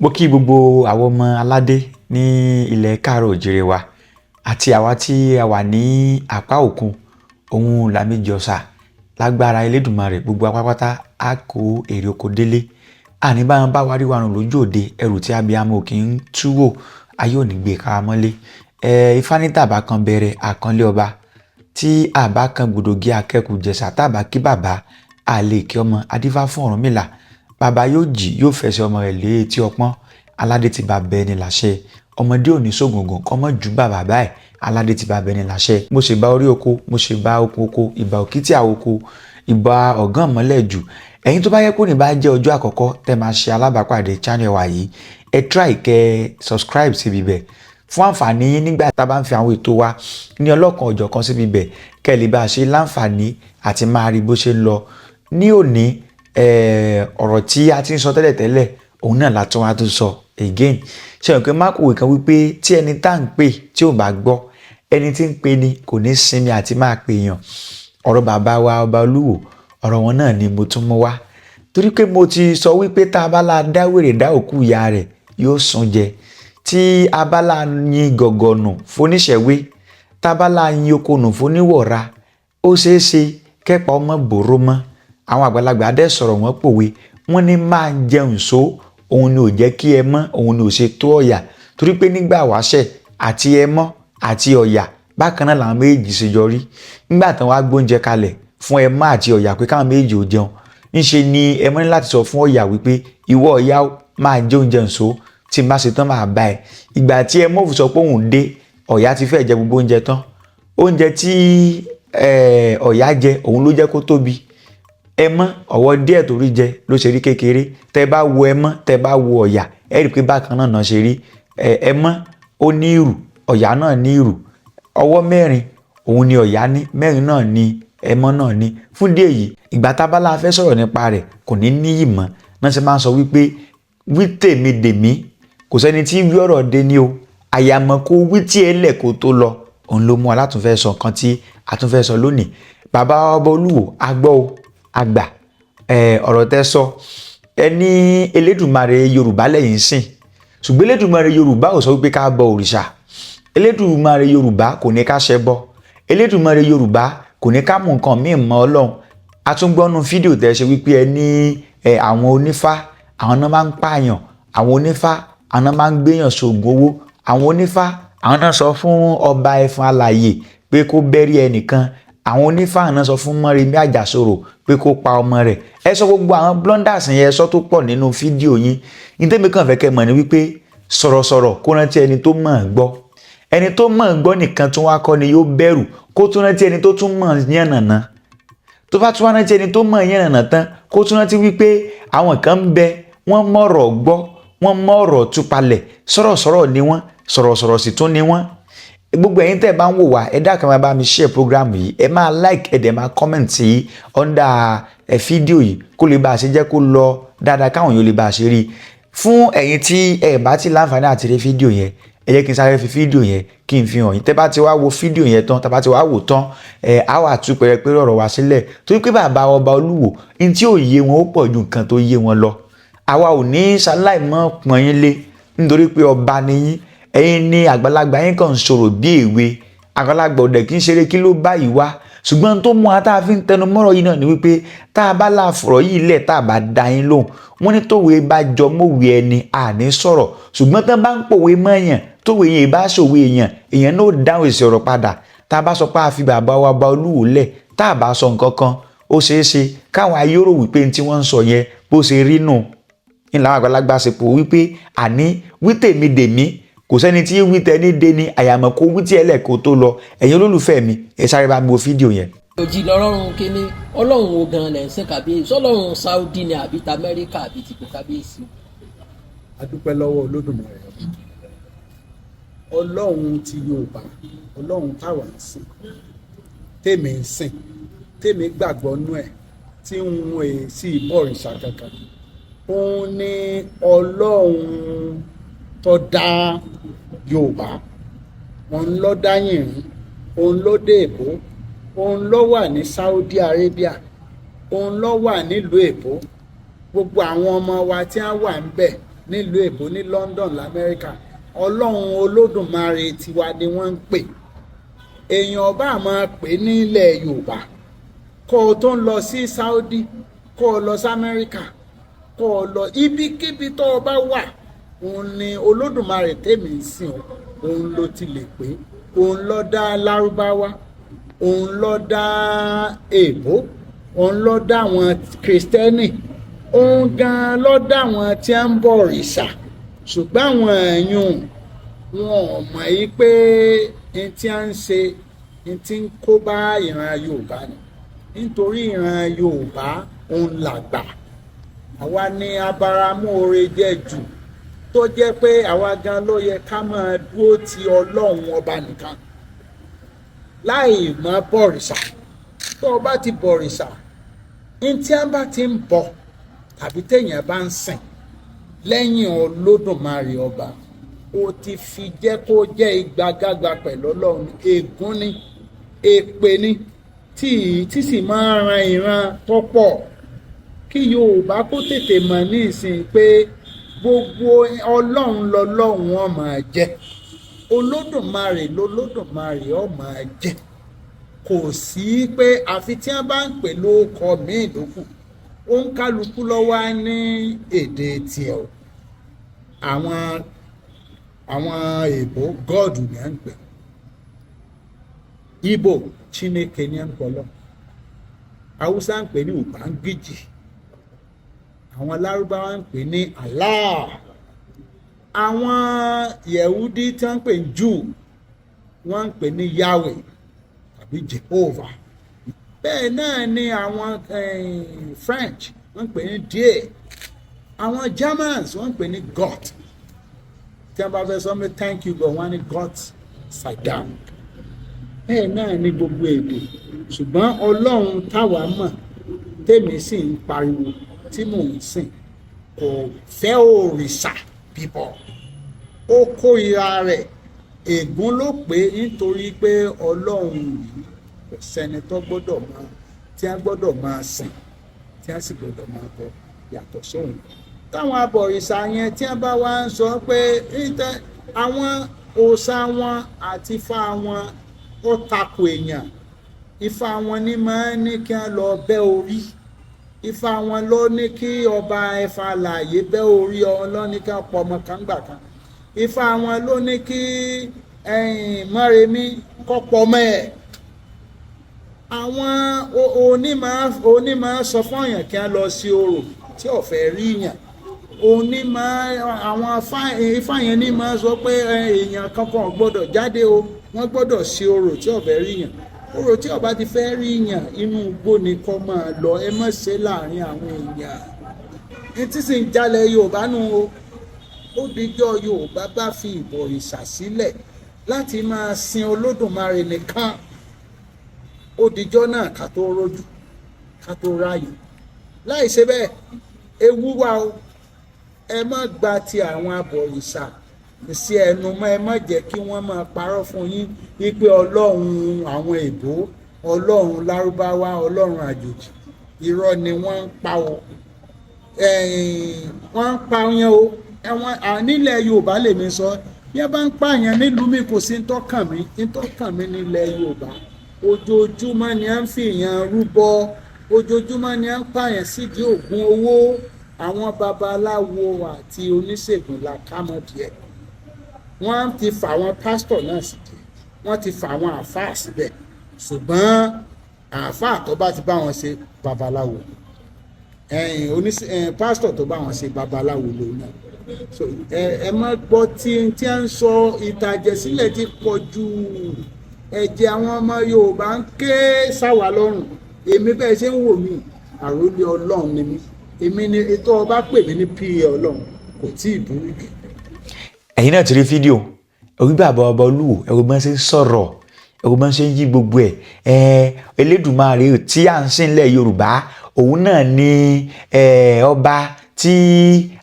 Mo kí gbogbo àwọn ọmọ aládé ní ilẹ̀ káàárọ̀ òjìrè wa àti àwa tí a wà ní apá òkun ohun làmejì ọ̀sà lágbára Elédùmarè gbogbo apápátá á kó èrè oko délé. Àní bá wọn bá wa rí wa rùn lójú òde ẹrù tí abiyamọ kì í túwò ayé ò ní gbé ká mọ́lé. Ifá ní tàbá kan bẹ̀rẹ̀ àkànlé ọba tí àbá kan gbòdògì akẹ́kù jẹ̀sà tàbá kí bàbá àlè kí ọmọ adífá fún Ọ̀rúnmìlà. Bàbá yóò jí yóò fẹsẹ̀ ọmọ rẹ̀ lé etí ọpọ́n aládé ti bá bẹ ní láṣẹ ọmọdé òní sógungun kọ́mọ jù bàbá báyìí aládé ti bá bẹ ní láṣẹ. Mo ṣe bá orí oko mo ṣe bá oko ìbà òkìtì àwòko ìbà ọ̀gán mọ́lẹ̀ jù. Ẹ̀yin tó bá yẹ kó ní bá jẹ́ ọjọ́ àkọ́kọ́ tẹ́ máa ṣe alábàápàdé channel wa yìí ẹ try kẹ́ subscribe síbi bẹ̀ fún àǹfààní yín nígbà tá a bá ń fi àwọn ètò wa ní ọlọ́kan ọ̀jọ̀kan síbi bẹ̀ kẹ́ lè bá a ṣe láǹfààní àti máa rí bó ṣe ń lọ. Ní òní ọ̀rọ̀ tí a ti ń sọ tẹ́lẹ̀tẹ́lẹ̀ òun náà la tún wá tún sọ again. Ṣé o pé mákòwé kan wípé tí ẹni tá ń pè tí ò bá gbọ́ ẹni tí ń pè ní kò ní sinmi àti máa pè yàn. Ọ̀rọ̀ bàbá wa ọba Olúwo ọ̀rọ̀ wọn náà ni mo tún mú wá torí pé mo ti sọ wípé tá a bá la dá wèrè dá òkú ìyá rẹ̀ yóò sùn jẹ. Tí a bá la yin gọ̀gọ̀nù fóníṣẹ̀wé tá a bá la yin okònù fóníwọ̀ra ó ṣeé ṣe kẹ́pà ọmọ bòró mọ́. Àwọn àgbàlagbà adẹ́ sọ̀rọ̀ wọn pòwe wọ́n ní máa jẹun só òun ni ò jẹ́ kí ẹ mọ́ òun ni ò ṣe tó ọ̀yà torí pé nígbà wáṣẹ̀ àti ẹ mọ́ àti ọ̀yà bákan náà làwọn méjì ṣe jọ rí. Nígbà tán wá gbóúnjẹ kalẹ̀ fún ẹ mọ́ àti ọ̀yà pé káwọn méjì ò jẹun ńṣe ni ẹ mọ́ ní láti sọ fún ọ̀yà wípé ìwọ ọ̀yà máa jẹ oúnjẹ ǹso tí n bá ṣe tán máa bá ẹ. Ìgbà tí ẹ mọ́ fi sọ pé òun dé ọ̀yà ti fẹ́ jẹ gbogbo oúnjẹ tán oúnjẹ tí ọ̀yà jẹ òun ló jẹ́ kó tóbi. Ẹ mọ́ ọ̀wọ́ díẹ̀ torí jẹ ló ṣe rí kékeré tẹ́ bá wo ẹ mọ́ tẹ́ bá wo ọ̀yà ẹ rí pé bákan náà ṣe rí. Ẹ mọ́ ó ní ìrù ọ̀yà náà ní ìrù ọwọ́ mẹ́rin òun ni ọ̀yà ní mẹ́rin náà ni ẹ mọ́ náà ní. Fún díẹ̀ yìí ìgbà tá a bá la fẹ́ sọ̀rọ̀ nípa rẹ̀ kò ní níyì mọ́ náà ṣe máa ń sọ wípé wí tèmi dèmí kò sẹ́ni tí wí ọ̀rọ̀ dé ní o àyàmọ́ kó wí tí ẹ lẹ̀ kó tó lọ òun ló mú alátúnfẹ́ sọ nǹkan tí àtúnfẹ́ sọ lónìí. Bàbá ọba Olúwo agbọ́ o àgbà ọ̀rọ̀ tẹ́ sọ ẹ ní Elédùmarè Yorùbá lẹ́yìn sìn ṣùgbọ́n Elédùmarè Yorùbá ò sọ wípé ká bọ òrìṣà. Elédùmarè Yorùbá kò ní ká ṣẹbọ. Elédùmarè Yorùbá kò ní ká mú nǹkan míì mọ́ Ọlọ́run. A tún gbọ́nú fídíò tẹ́ ṣe wípé ẹ ní àwọn onífá àwọn náà máa ń pààyàn àwọn onífá àwọn náà máa ń gbéyàn ṣoògùn owó àwọn onífá àwọn náà sọ fún ọba Ẹfọ̀n alààyè pé kó bẹ́rí ẹnìkan àwọn onífá náà sọ fún Mọ́remí Àjàsorò pé kó pa ọmọ rẹ̀. Ẹ sọ gbogbo àwọn blunders yẹn sọ tó pọ̀ nínú fídíò yín. Ní tèmi kàn fẹ́ kẹ́ mọ̀ ní wípé sọ̀rọ̀sọ̀rọ̀ kó rántí ẹni tó mọ̀ ọ́n gbọ́ ẹni tó mọ̀ ọ́n gbọ́ nìkan tún wá kọ́ ni yóò bẹ̀rù kó tún rántí ẹni tó tún mọ̀ yànnàná tó bá tún wá rántí ẹni tó mọ̀ yànnàná tán kó tún rántí wípé àwọn kan ń bẹ wọ́n mọ̀rọ̀ gbọ́ wọ́n mọ̀rọ̀ túpalẹ̀ sọ̀rọ̀sọ̀rọ̀ ni wọ́n sọ̀rọ̀sọ̀rọ̀ sì tún ni wọ́n. Gbogbo ẹ̀yin tẹ́ bá ń wò wá ẹ dákun máa bá mi share program yìí ẹ máa like ẹ dẹ̀ máa comment sí under fídíò yìí kó lè bá a ṣe jẹ́ kó lọ dáadáa káwọn yóò lè bá a ṣe rí. Fún ẹ̀yin tí ẹ bá ti láǹfààní àti rí fídíò yẹn ẹ jẹ́ kí n sáré fi fídíò yẹn kí n fi hàn yín. Tẹ́ bá ti wá wo fídíò yẹn tán tẹ́ bá ti wá wò tán á wà tú pẹ̀rẹ̀pẹ̀rẹ̀ ọ̀rọ̀ wá sílẹ̀ torí pé bàbá ọba Olúwo ní tí ò yé wọn ó pọ̀ ju nǹkan tó yé wọn lọ. Àwa ò ní ṣaláì mọ́ pọ́n yín lé nítorí pé ọba ni yín ẹ̀yin ní àgbàlagbà yín kàn ń sọ̀rọ̀ bí èwe àgbàlagbà ọ̀dẹ̀ kì í ṣeré kí ló bá yìí wá ṣùgbọ́n tó mú ata fi ń tẹnu mọ́rọ̀ yìí náà ni wípé tá a bá la fọ̀rọ̀ yìí lẹ̀ tá a bá da yín lóhùn wọ́n ní tòwe bá jọ mọ́wé ẹni àní sọ̀rọ̀ ṣùgbọ́n tán bá ń pòwe mọ́ èèyàn tòwe yẹn bá ṣòwe èèyàn náà dáhùn èsì ọ̀rọ̀ padà. Tá a bá sọ pé a fi bàbá wa ọba Olúwo lẹ̀ tá a bá sọ nǹkan kan ó ṣeé ṣe káwọn ayóró wípé ní tí wọ́n ń sọ yẹn bó ṣe rí nù. Ìlànà àgbàlagbà ṣe pò wípé àní wí tèmi dèmí kò sẹ́ni tí wí tẹ́ni dé ní àyàmọ́ kó wí tí ẹlẹ́kọ̀ọ́ tó lọ. Ẹ̀yin olólùfẹ́ mi ẹ sáré bá mi wo fídíò yẹn. òjì lọ́rọ́run kínní ọlọ́run wo gan-an lẹ̀ ń sìn kábíyèsí ọlọ́run Saudi ni àbí ta Amẹ́ríkà àbí ti pè kábíyèsí. A dúpẹ́ lọ́wọ́ Olódùmarè ọlọ́run ti Yorùbá ọlọ́run táwa ń sìn tèmi ń sìn tèmi gbàgbọ́ nú ẹ̀ tí ń wọ̀n sí ìbọ̀rìṣà kankan òun ni ọlọ́run tó dá Yorùbá òun ló dá yìnrín òun ló dé èbó òun ló wà ní Saudi Arabia òun ló wà nílùú èbó gbogbo àwọn ọmọ wa tí wọ́n wà ń bẹ̀ nílùú èbó ní London lamẹ́ríkà ọlọ́run olódùmarè tiwa ni wọ́n ń pè èèyàn bá máa pè nílẹ̀ yorùbá kó o tó ń lọ sí Saudi kó o lọ sí Amẹ́ríkà kó o lọ ibikíbi tó o bá wà òun ni olódùmarè tèmi ń sìn ọ́ òun ló ti lè pè òun ló dá lárúbáwá òun ló dá èbó òun ló dá àwọn kristẹni òun gan ló dá àwọn tí ń bọ òrìṣà ṣùgbọ́n àwọn èèyàn wọn ò mọ̀ yí pé n tí a ń ṣe n tí ń kó bá ìran yorùbá ni nítorí ìran yorùbá òun làgbà àwa ni abáramóore jẹ́ jù tó jẹ́ pé àwa gan ló yẹ ká máa dúró ti ọlọ́run ọba nìkan láì mọ̀ bọ̀rìṣà tó o bá ti bọ̀rìṣà ní tí a bá ti ń bọ̀ tàbí téèyàn bá ń sìn lẹ́yìn olódùmarè ọba o ti fi jẹ́ kó jẹ́ ìgbàgàgbà pẹ̀lú ọlọ́run ègún ni èpè ni tí sì máa ran ìran tó pọ̀ kí yorùbá kó tètè mọ̀ ní ìsìn pé gbogbo ọlọ́run lọ́lọ́run ó máa jẹ́ olódùmarè lolódùmarè ó máa jẹ́ kò sí pé àfi tí wọ́n bá ń pè lóko míì lókù ó ń kálukú lọ́wọ́ ní èdè tiẹ̀ o àwọn èèbó god ni à ń pè Ìgbò Chineke ni à ń pọ̀ lọ haúsá ń pè ní Ubangiji àwọn lárúbáwá ń pè ní Allah àwọn yẹ̀wúdí tí wọ́n ń pè ní Júù wọ́n ń pè ní Yahweh tàbí Jehovah bẹ́ẹ̀ náà ni àwọn French wọ́n ń pè ní Dieu àwọn Germans wọ́n ń pè ní God tí wọ́n bá fẹ́ sọ pé thank you God wọ́n ní God sadam bẹ́ẹ̀ náà ni gbogbo èdè ṣùgbọ́n ọlọ́run táwa mọ̀ tèmi sì ń pariwo tí mò ń sìn kò fẹ́ òrìṣà bíbọ ó kórìíra rẹ̀ ègún ló pé nítorí pé ọlọ́run yìí kò sẹ́ni tó gbọ́dọ̀ máa tí a gbọ́dọ̀ máa sìn tí a sì gbọ́dọ̀ máa bọ yàtọ̀ sóhun táwọn abọ̀rìṣà yẹn tí a bá wá ń sọ pé àwọn òòṣà wọn àti ifá wọn ó takò èèyàn ifá wọn ní máa ń ní kí wọ́n lọ bẹ́ orí ifá wọn ló ní kí ọba Ẹ̀fà láàyè bẹ́ orí ọ̀hún ló ní kí wọ́n pọ̀ ọmọ kan gbà kan ifá wọn ló ní kí Mọ́remí kọ́ pọ̀ ọmọ ẹ̀ àwọn onímọ̀ sọ fún èèyàn kí wọ́n lọ sí orò tí ò fẹ́ rí yàn onímọ̀ àwọn ifá yẹn ní máa sọ pé èèyàn kankan gbọ́dọ̀ jáde o wọ́n gbọ́dọ̀ sí orò tí ò fẹ́ rí yàn orò tí ọba ti fẹ́ rí yàn inú igbó ni kó máa lọ ẹ má ṣe láàrin àwọn èèyàn ní tí sì ń jalè yorùbá nù o ó dijọ́ yorùbá bá fi ìbọ̀rìṣà sílẹ̀ láti máa sin olódùmarè nìkan ó dijọ́ náà ká tó rójú ká tó ráàyè láì ṣe bẹ́ẹ̀ ewu wà o ẹ má gba ti àwọn abọ̀rìṣà sí ẹnu mọ́ ẹ má jẹ́ kí wọ́n máa parọ́ fún yín wípé ọlọ́run àwọn èbó ọlọ́run lárúbáwá ọlọ́run àjòjì irọ́ ni wọ́n ń pa o wọ́n ń pa yẹn o nílẹ̀ yorùbá lèmi sọ bí ẹ bá ń pààyàn nílùú mi kò sí ntọ́kàn mi nílẹ̀ yorùbá ojoojúmọ́ ni à ń fìyàn rúbọ ojoojúmọ́ ni à ń pààyàn sídìí ògùn owó àwọn babaláwo àti oníṣègùn la ká mọ́ díẹ̀ wọ́n ti fà àwọn pásítọ̀ náà sídìí wọ́n ti fà àwọn àáfàá síbẹ̀ ṣùgbọ́n àáfàá tó bá ti bá wọn ṣe babaláwo pásítọ̀ tó bá wọn ṣe babaláwo lòun náà so ẹ má gbọ́ tí a ń sọ ìtàjẹ̀sílẹ̀ ti pọ̀ jù ẹ̀jẹ̀ àwọn ọmọ yorùbá ń ké sáwà lọ́rùn èmi bẹ́ẹ̀ ṣe ń wò mí àròlé ọlọ́run ni mí èmi ni ètò ọba pè mí ní pa ọlọ́run kò tí ì burú jù. ẹ̀yin náà ti rí fídíò orí bàbá ọba olúwo ẹ̀rọ bá ń ṣe ń sọ̀rọ̀ ẹ̀rọ bá ń ṣe ń yí gbogbo ẹ̀ Elédùmarè tí à ń sìn lẹ̀ yorùbá òun náà ni ọba tí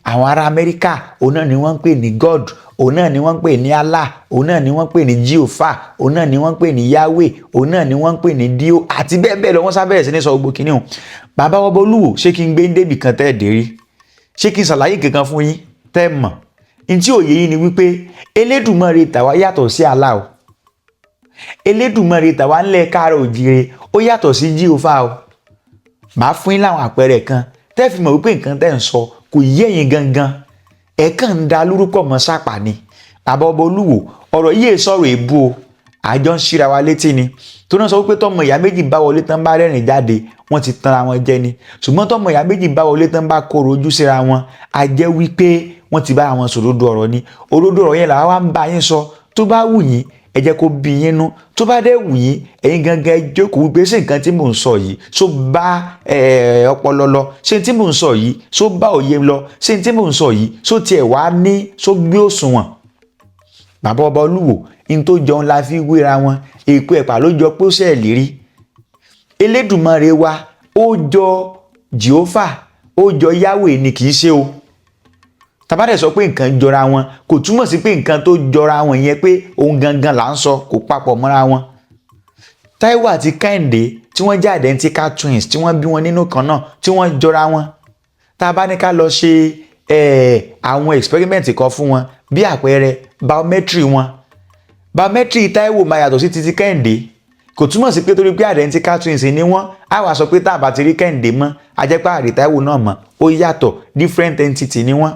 àwọn ará amẹ́ríkà òun náà ni wọ́n ń pè ní God òun náà ni wọ́n ń pè ní Allah òun náà ni wọ́n ń pè ní Jehovah òun náà ni wọ́n ń pè ní Yahweh òun náà ni wọ́n ń pè ní Dio àti bẹ́ẹ̀ bẹ́ẹ̀ lọ wọ́n sábẹ́rẹ̀ sí ní sọ gbogbo kìnìún bàbá ọba olúwo ṣé kí n gbé débì kan tẹ́ ẹ̀ dé rí ṣé kí n ṣàlàyé kankan fún yín tẹ́ mọ̀ ntí òye yìí ni wípé Elédùmarè tàwa yàtọ̀ sí Allah o Elédùmarè tàwa ńlẹ̀ káàárọ̀ òjìire ó yàtọ̀ sí Jíhófà o màá fún yín láwọn àpẹẹrẹ kan tẹ́ fi mọ̀ wípé nǹkan tẹ́ ń sọ kò yé ẹ̀yin gangan ẹ̀ kàn ń da lórúkọ mọ́ sápà ni bàbá ọba Olúwo ọ̀rọ̀ yìí sọ̀rọ̀ èébú o àjọ ń ṣíra wa létí ni tó náà sọ wípé tọmọ ìyá méjì bá wọlé tán bá rẹ́rìn jáde wọ́n ti tanra wọn jẹ ni ṣùgbọ́n tọmọ ìyá méjì bá wọlé tán bá kóró ojú síra wọn a jẹ́ wípé wọ́n ti bára wọn sòdodo ọ̀rọ̀ ni òdodo ọ̀rọ̀ yẹn làwa wá ń bá yín sọ tó bá wù yín ẹ jẹ́ kó bí yín nú tó bá dé wù yín ẹ̀yin gangan ẹ jókòó wípé ṣé nǹkan tí mò ń sọ yìí ṣó bá ọpọlọ lọ ṣé tí mò ń sọ yìí ṣó bá òye lọ ṣé tí mò ń sọ yìí ṣó tiẹ̀ wá ní ṣó gbé òṣùwọ̀n bàbá ọba Olúwo in tó jọun la fi wéra wọn èpo ẹ̀pà ló jọ pé ó ṣe ìlérí Elédùmarè wa ó jọ Jèhófà ó jọ Yahweh ni kì í ṣe o tàbádẹ̀ sọ pé nǹkan jọra wọn kò túmọ̀ sí pé nǹkan tó jọra wọn yẹn pé òun gangan là ń sọ kò papọ̀ mọ́ra wọn Táíwò àti Kẹ́hìndé tí wọ́n jẹ́ identical twins tí wọ́n bí wọn nínú kan náà tí wọ́n jọra wọn tá a bá ní ká lọ ṣe àwọn experiment kan fún wọn bí àpẹẹrẹ biometry wọn biometry Táíwò máa yàtọ̀ sí titi Kẹ́hìndé kò túmọ̀ sí pé torí pé identical twins ni wọ́n á wá sọ pé tá a bá ti rí Kẹ́hìndé mọ́ a jẹ́ pé àrí Táíwò náà mọ́ ó yàtọ̀ different entity ni wọ́n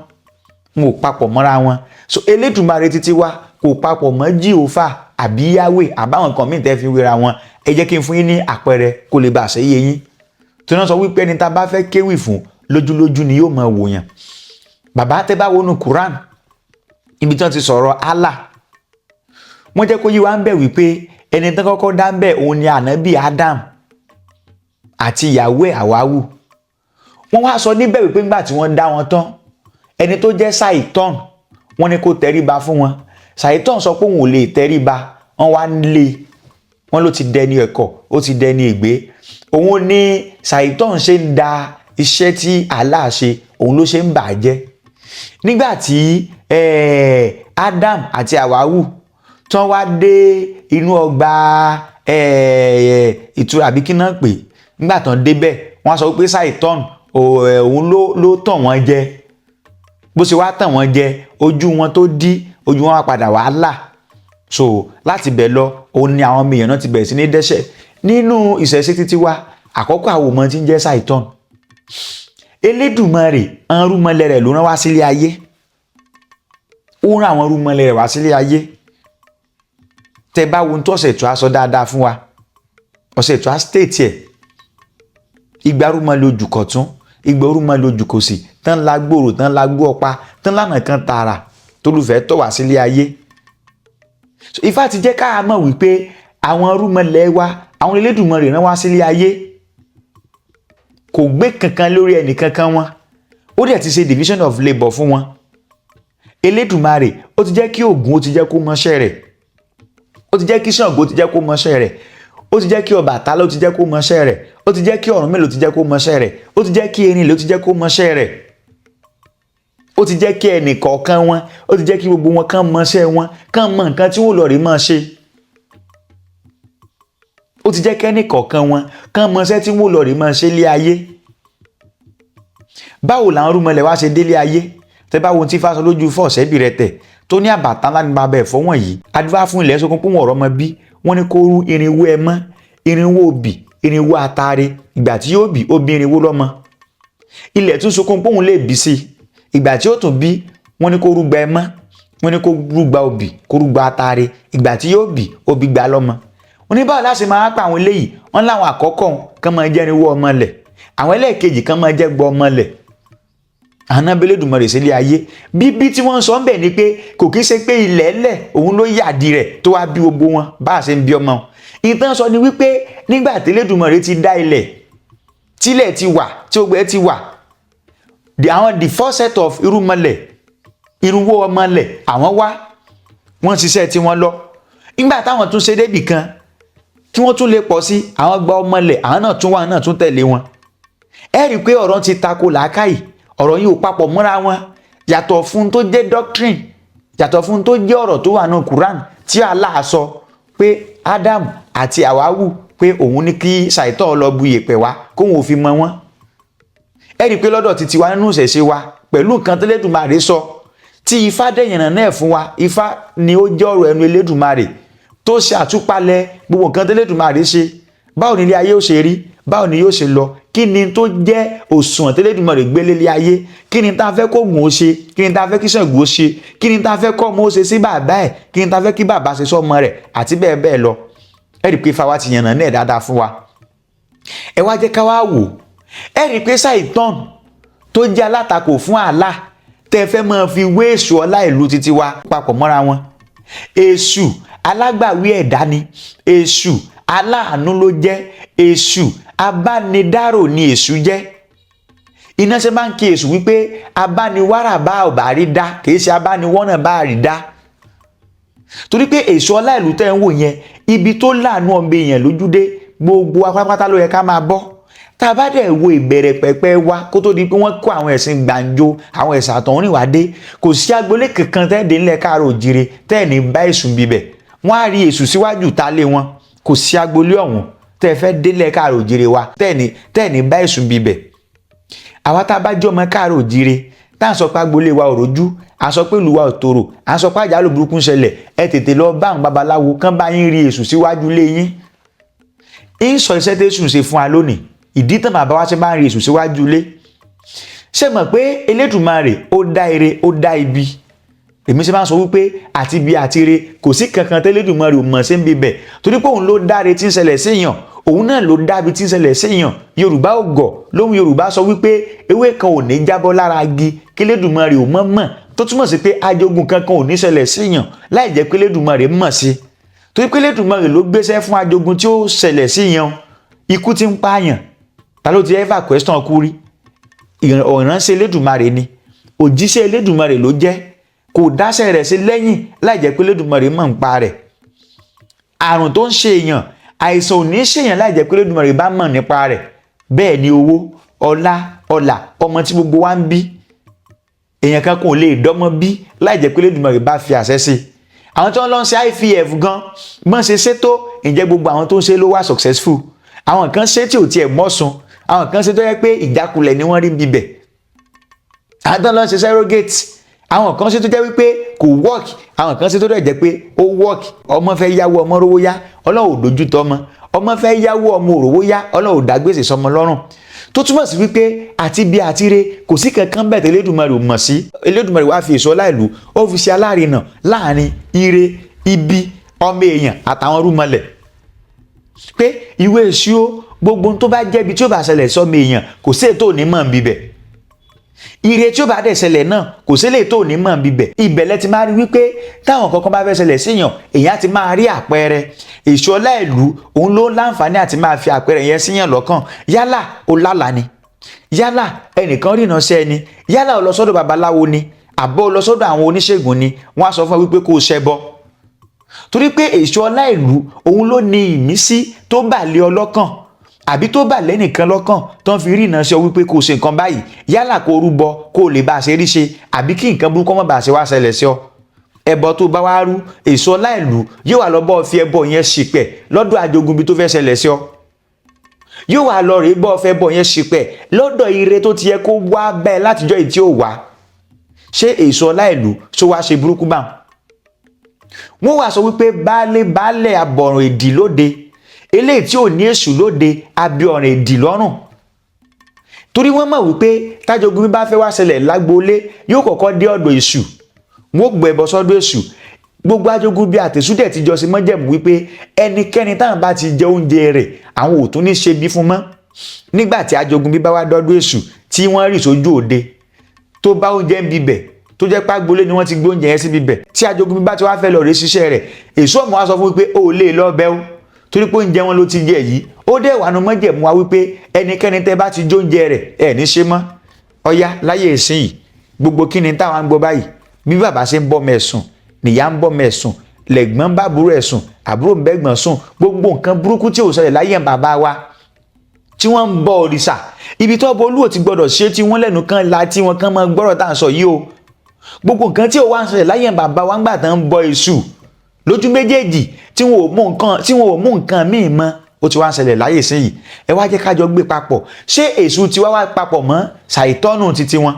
wọn ò papọ̀ mọ́ra wọn so Elédùmarè títí wa kò papọ̀ mọ́ Jíhófà àbí Yahweh àbáwọn kan míì tẹ́ fi wéra wọn ẹ jẹ́ kí n fún yín ní àpẹẹrẹ kó lè bá a ṣe yé yín tó náà sọ wípé ẹni tá a bá fẹ́ kéwì fún lójúlójú ni yóò máa wòyàn bàbá tẹ́ bá wọnú Quran ibi tí wọ́n ti sọ̀rọ̀ Allah wọ́n jẹ́ kó yí wa ń bẹ̀ wípé ẹni tó kọ́kọ́ dá ń bẹ̀ òun ni ànábì Adam àti ìyàwó ẹ̀ Háwáwù wọ́n wá sọ níbẹ̀ wípé ńgbà tí wọ́n dá wọn tán ẹni tó jẹ́ Ṣáítánì wọ́n ní kó tẹríba fún wọn Ṣáítánì sọ pé òun ò lè tẹríba wọ́n wá lé wọ́n ló ti dẹni ẹ̀kọ́ ó ti dẹni ègbé òun ní Ṣáítánì ṣe ń da iṣẹ́ tí Allah ṣe òun ló ṣe ń bà á jẹ́ nígbà tí Adam àti Háwáwù tí wọ́n wá dé inú ọgbà ìtura àbí kí náà pè nígbà tán débẹ̀ wọ́n sọ pé Ṣáítánì òun ló tàn wọ́n jẹ bó ṣe wá tàn wọ́n jẹ ojú wọn tó dí ojú wọn wá padà wá là so láti bẹ̀ lọ òun ni àwọn ọmọ èèyàn náà ti bẹ̀rẹ̀ sí ní dẹ́ṣẹ̀ nínú ìṣẹ̀ṣe títí wa àkọ́kọ́ àwọn ọmọ tí ń jẹ́ Ṣáítánì Elédùmarè àwọn rúmọlẹ̀ rẹ̀ ló rán wá sílé ayé ó rán àwọn rúmọlẹ̀ rẹ̀ wá sílé ayé tẹ́ bá wo tó ọ̀sẹ̀ tó a sọ dáadáa fún wa ọ̀sẹ̀ tó a state ẹ̀ ìgbà rúmọlẹ̀ ojú kọ̀tún ìgbà rúmọlẹ̀ ojú kòsì tán la gbòòrò tán la gbó ọ̀pá tán lánàá kan tààrà tólùfẹ́ tọ̀ wá sílé ayé Ifá ti jẹ́ ká mọ̀ wípé àwọn rúmọlẹ̀ wa àwọn Elédùmarè rán wá sílé ayé kò gbé kankan lórí ẹnì kankan wọn ó dẹ̀ ti ṣe division of labour fún wọn Elédùmarè ó ti jẹ́ kí Ògún ó ti jẹ́ kó mọṣẹ́ rẹ̀ ó ti jẹ́ kí Ṣàngó ó ti jẹ́ kó mọṣẹ́ rẹ̀ ó ti jẹ́ kí Ọbàtálá ó ti jẹ́ kó mọṣẹ́ rẹ̀ ó ti jẹ́ kí Ọ̀rúnmìlà ó ti jẹ́ kó mọṣẹ́ rẹ̀ ó ti jẹ́ kí Erinlẹ̀ ó ti jẹ́ kó mọṣẹ́ rẹ̀ ó ti jẹ́ kí ẹnì kọ̀ọ̀kan wọn ó ti jẹ́ kí gbogbo wọn kàn mọṣẹ́ wọn kàn mọ nǹkan tí wọ́n lọ rí máa ṣe ó ti jẹ́ kí ẹnì kọ̀ọ̀kan wọn kàn mọṣẹ́ tí wọ́n lọ rí máa ṣe lé ayé báwo làwọn rúmọlẹ̀ wá ṣe délé ayé tẹ́ bá wo tí Ifá sọ lójú Ifá Ọ̀ṣẹ́bìrẹ̀tẹ̀ tó ní Àbàtálá ní bàbá ẹ̀fọ́ wọ̀nyí adúbá fún ilẹ̀ sókun pé wọ́n ọ̀rọ̀ ọmọ bí wọ́n ní kó rú irinwó ẹmọ́ irinwó òbí irinwó atare ìgbà tí yóò bí ó bí irinwó lọ́mọ ilẹ̀ tún sókun pé òun lè bí sí ìgbà tí ó tún bí wọ́n ní kó rúgba ẹmọ́ wọ́n ní kó rúgba òbí kó rúgba atare ìgbà tí yóò bí ó bí gbà lọ́mọ wọ́n ní báwo láti máa pa àwọn eléyìí wọ́n láwọn àkọ́kọ́ kan máa jẹ́ irinwó ọmọ lẹ̀ àwọn ẹlẹ́ẹ̀kejì kan máa jẹ́ gbọ́ ọmọ lẹ̀ àná Elédùmarè sílé ayé bíbí tí wọ́n sọ ń bẹ̀ ni pé kò kí ṣe pé ilẹ̀ ẹlẹ̀ òun ló yàdí rẹ̀ tó wá bí gbogbo wọn bá a ṣe ń bí ọmọ wọn ìtàn sọ ni wípé nígbà tí Elédùmarè ti dá ilẹ̀ tílẹ̀ ti wà tí gbogbo ẹ ti wà the first set of irúnmọlẹ̀ irúnwó ọmọlẹ̀ àwọn wá wọ́n ṣiṣẹ́ tí wọ́n lọ nígbà táwọn tún ṣe débì kan kí wọ́n tún lè pọ̀ sí àwọn gba ọmọlẹ̀ àwọn náà tún wà náà tún tẹ̀lé wọn ẹ rí i pé ọ̀rọ̀ ti tako làákàyè ọ̀rọ̀ yìí ò papọ̀ mọ́ra wọn yàtọ̀ fún tó jẹ́ doctrine yàtọ̀ fún tó jẹ́ ọ̀rọ̀ tó wà ní Quran tí Allah sọ pé Adam àti Háwáwù pé òun ní kí Ṣáítánì lọ bu ìyẹ̀pẹ̀ wá kóun ò fi mọ wọn ẹ rí i pé lọ́dọ̀ títí wa nínú ìṣẹ̀ṣe wa pẹ̀lú nǹkan tí Elédùmarè sọ tí Ifá dẹ̀yànnà náà fún wa. Ifá ni ó jẹ́ ọ̀rọ̀ ẹnu Elédùmarè tó ṣe àtúpalẹ̀ gbogbo nǹkan tí Elédùmarè ṣe. Báwo ni ilé ayé ó ṣe rí, báwo ni yóò ṣe lọ, kí ni tó jẹ́ òṣùwọ̀n tí Elédùmarè gbé lé ayé, kí ni tá a fẹ́ kó Ògún ó ṣe, kí ni tá a fẹ́ kí Ṣàngó ó ṣe, kí ni tá a fẹ́ kọ́ ọmọ ó ṣe sí bàbá ẹ̀, kí ni tá a fẹ́ kí bàbá ṣe sọ́mọ rẹ̀ àti bẹ́ẹ̀ bẹ́ẹ̀ lọ. Ẹ rí i pé Ifá wa ti yànnà náà dáadáa fún wa. Ẹ wá jẹ́ ká wá wò, ẹ rí i pé Ṣàìtán tó jẹ́ alátakò fún Allah tẹ́ fẹ́ máa fi wé èṣù ọlá ìlú títí wa papọ̀ mọ́ra wọn. Èṣù alágbàwí ẹ̀dá ni, èṣù aláàánú ló jẹ́, èṣù abánidárò ni èṣù jẹ́. Iná ṣe máa ń kí èṣù wípé abániwárà bá ọ̀bà rí dá, kìí ṣe abániwọ́nà bá rí dá. Torí pé èṣù ọlá ìlú tẹ́ ń wò yẹn, ibi tó láàánú ọmọ èèyàn lójúdé, gbogbo apápátá ló yẹ ká máa bọ́. Tá a bá dẹ̀ wo ìbẹ̀rẹ̀ pẹ̀pẹ̀ wa kó tó di pé wọ́n kó àwọn ẹ̀sìn gbàǹjo, àwọn ẹ̀sìn àtọ̀húnrìnwá, kò sí agboolé kankan tẹ́ẹ̀dé ńlẹ̀ Káàárọ̀ Oòjíire tẹ́ẹ̀ní bá èṣù bíbẹ̀. Wọ́n á rí èṣù síwájú ta lé wọn, kò sí agboolé ọ̀hún tẹ́ẹ̀ fẹ́ délẹ̀ Káàárọ̀ Oòjíire wa tẹ́ẹ̀ní bá èṣù bíbẹ̀. Àwa tá a bá jẹ́ ọmọ Káàárọ̀ Oòjíire tá à ń sọ pé agboolé wa ò rójú, à ń sọ pé ìlú wa ò tòrò, à ń sọ pé àjálù burúkú ń ṣẹlẹ̀, ẹ tètè lọ bá àwọn babaláwo kán bá yín rí èṣù síwájú lé yín. ń sọ iṣẹ́ tẹ́sù ṣe fún wa lónìí, ìdí tán bàbá wa ṣe máa ń rí èṣù síwájú ilé. Ṣé mọ̀ pé Elédùmarè ó dá ire ó dá ibi? Èmi ṣe máa ń sọ wípé àti ibi àti ire kò sí kankan tí Elédùmarè ò mọ̀ sí ń bibẹ̀, torí pé òun ló dáre tí ń ṣẹlẹ̀ séèyàn, òun náà ló dábi tí ń ṣẹlẹ̀ séèyàn. Yorùbá ò gọ̀, lóhùn Yorùbá sọ wípé ewé kan ò ní jábọ́ lára igi kí Elédùmarè ò mọ̀ mọ̀, tó túmọ̀ sí pé ajogun kankan ò ní ṣẹlẹ̀ séèyàn láì jẹ́ pé Elédùmarè mọ̀ sí. Torí pé Elédùmarè ló gbéṣẹ́ fún ajogun tí ó ṣẹlẹ̀ séèyàn. Ikú ti ń pààyàn, ta ló ti ever question kú rí? Ìránṣẹ́ Elédùmarè ni, òjíṣẹ́ Elédùmarè ló jẹ́, kò dáṣẹ́ rẹ̀ sí lẹ́yìn láì jẹ́ pé Elédùmarè mọ̀ ń pa rẹ̀. Àrùn tó ń ṣe èèyàn, àìsàn ò ní ṣèyàn láì jẹ́ pé Elédùmarè bá mọ̀ nípa rẹ̀. Bẹ́ẹ̀ ni owó, ọlá, ọmọ tí gbogbo wa ń bí, èèyàn kan kò lè dọ́mọ bí láì jẹ́ pé Elédùmarè bá fi àṣẹ sí. Àwọn tí wọ́n lọ ń ṣe IVF gan mọ́ ṣe ṣètò, ǹjẹ́ gbogbo àwọn tó ń ṣe ló wà successful? Àwọn kan ṣe tí ò tiẹ̀ mọ́sun, àwọn kan ṣe tó yẹ pé ìjákulẹ̀ ni wọ́n rí bíbẹ̀. Àwọn tó ń lọ ṣe surrogate, àwọn kan ṣe tó jẹ́ wípé kò work, àwọn kan ṣe tó jẹ́ pé ó work. Ọmọ fẹ́ yáwó ọmọ rówó yá, Ọlọ́run ò dojú tọ́ ọmọ. Ọmọ fẹ́ yáwó ọmọ òrówó yá, Ọlọ́run ò dá gbèsè sọmọ lọ́rùn. Tó túmọ̀ sí wípé àti bí àti re kò sí kankan bẹ́ẹ̀ tí Elédùmarè ò mọ̀ sí. Elédùmarè wá fi èso ọlá ìlú ó fi ṣe alárinà láàrin ire, ibi, ọmọ èèyàn àtàwọn rúmọlẹ̀. Pé ìwé èṣù gbogbo tó bá jẹ́ ibi tí ó bá ṣẹlẹ̀ sọ́mọ èèyàn kò sí ètò òní mọ̀ bíbẹ̀. Ire tí ó bá dẹ̀ ṣẹlẹ̀ náà kò sí ètò òní mọ̀ bíbẹ̀. Ìbẹ̀lẹ̀ ti máa rí wípé táwọn kankan bá fẹ́ ṣẹlẹ̀ síyàn, èèyàn ti máa rí àpẹẹrẹ. Èṣù ọlá ìlú òun ló láǹfààní àti máa fi àpẹẹrẹ yẹn síyàn lọ́kàn. Yálà ó lálàá ni, yálà ẹnìkan rìnà sí ẹni, yálà ó lọ sọ́dọ̀ babaláwo ni, àbọ̀ ó lọ sọ́dọ̀ àwọn oníṣègùn ni, wọ́n á sọ fún wípé kó o ṣẹbọ. Torí pé èṣù ọlá ìlú òun ló ní ìmísí tó bà lé ọ lọ́kàn, àbí tó bà lẹ́nìkan lọ́kàn tó ń fi rí ìná sí ọ wípé kó o ṣe nǹkan báyìí, yálà kó o rúbọ kó o lè bá a ṣe rí ṣe, àbí kí nǹkan burúkú má bàa ṣe wá ṣẹlẹ̀ sí ọ. Ẹbọ tó bá wá rú, èṣù ọlá ìlú yóò wá lọ bọ́ fi ẹbọ yẹn ṣìpẹ̀ lọ́dọ̀ ajogun bí tó fẹ́ ṣẹlẹ̀ sí ọ. Yóò wá lọ rèé bọ́ fẹ́ bọ yẹn ṣìpẹ̀ lọ́dọ̀ ire tó ti yẹ kó wá bẹ́ẹ̀ látijọ́ ìtí ò wá. Ṣé èṣù ọlá ìlú ṣó wá ṣe burúkú báwọn? Wọ́n wá sọ wípé baálé abọ̀rùn ìdì lóde, eléyìí tí ò ní èṣù lóde abẹ́ ọ̀rìn ìdì lọ́rùn. Torí wọ́n mọ̀ wípé tájogun bí bá fẹ́ wá ṣẹlẹ̀ lágboolé yóò kọ́kọ́ dé ọ̀dọ̀ èṣù, wọ́n gbọ́ ẹbọ sọ́dọ̀ èṣù. Gbogbo ajogun bí àtẹ̀sù dẹ̀ ti jọ sí mọ́jẹ̀mú wípé ẹnikẹ́ni táwọn bá ti jẹ oúnjẹ rẹ̀ àwọn ò tún ní ṣe bí fún mọ́. Nígbà tí ajogun bí bá wá dọ́dọ̀ èṣù tí wọ́n rì sójú òde tó bá oúnjẹ ń bibẹ̀ tó jẹ́ pàgbólé ni wọ́n ti gbé oúnjẹ yẹn sí bibẹ̀, tí ajogun bí bá ti wá fẹ́ lọ rèé ṣiṣẹ́ rẹ̀, èṣù ọmọ wa sọ fún wípé ó lè lọ bẹ́ ó, torí pé oúnjẹ wọn ló ti jẹ yìí. Ó dẹ̀ wà nù mọ́jẹ̀mú wa wípé ẹnikẹ́ni tẹ́ bá ti jó oúnjẹ rẹ̀ ẹ̀ ní ṣe mọ́. Ọya láyé ìsìn yìí gbogbo kí ni táwọn ń gbọ́ báyìí, bí bàbá ṣe ń bọ́ mẹ́sùn nìyá ń bọ́ mẹ́sùn, lẹ̀gbọ́n bá àbúrò ẹ̀ sùn, àbúrò ń bẹ́gbọ́n sùn, gbogbo nǹkan burúkú tí ò ṣẹlẹ̀ láyé bàbá wa tí wọ́n ń bọ òrìṣà, ibi tó bọ́ olúwo ti gbọ́dọ̀ ṣe tí wọ́n lẹ́nu kan la tí wọ́n kan mọ gbọ́rọ̀ tá à ń sọ yìí o. Gbogbo nǹkan tí ò wá ń ṣẹlẹ̀ láyé bàbá wa ńgbà tán ń bọ èṣù lójú méjèèjì tí wọn ò mú nǹkan míì mọ́, ó ti wá ń ṣẹlẹ̀ láyé sí yìí. Ẹ wá jẹ́ ká jọ gbé papọ̀. Ṣé èṣù ti wá papọ̀ mọ́ ṣàìtọ́nù títí wọn?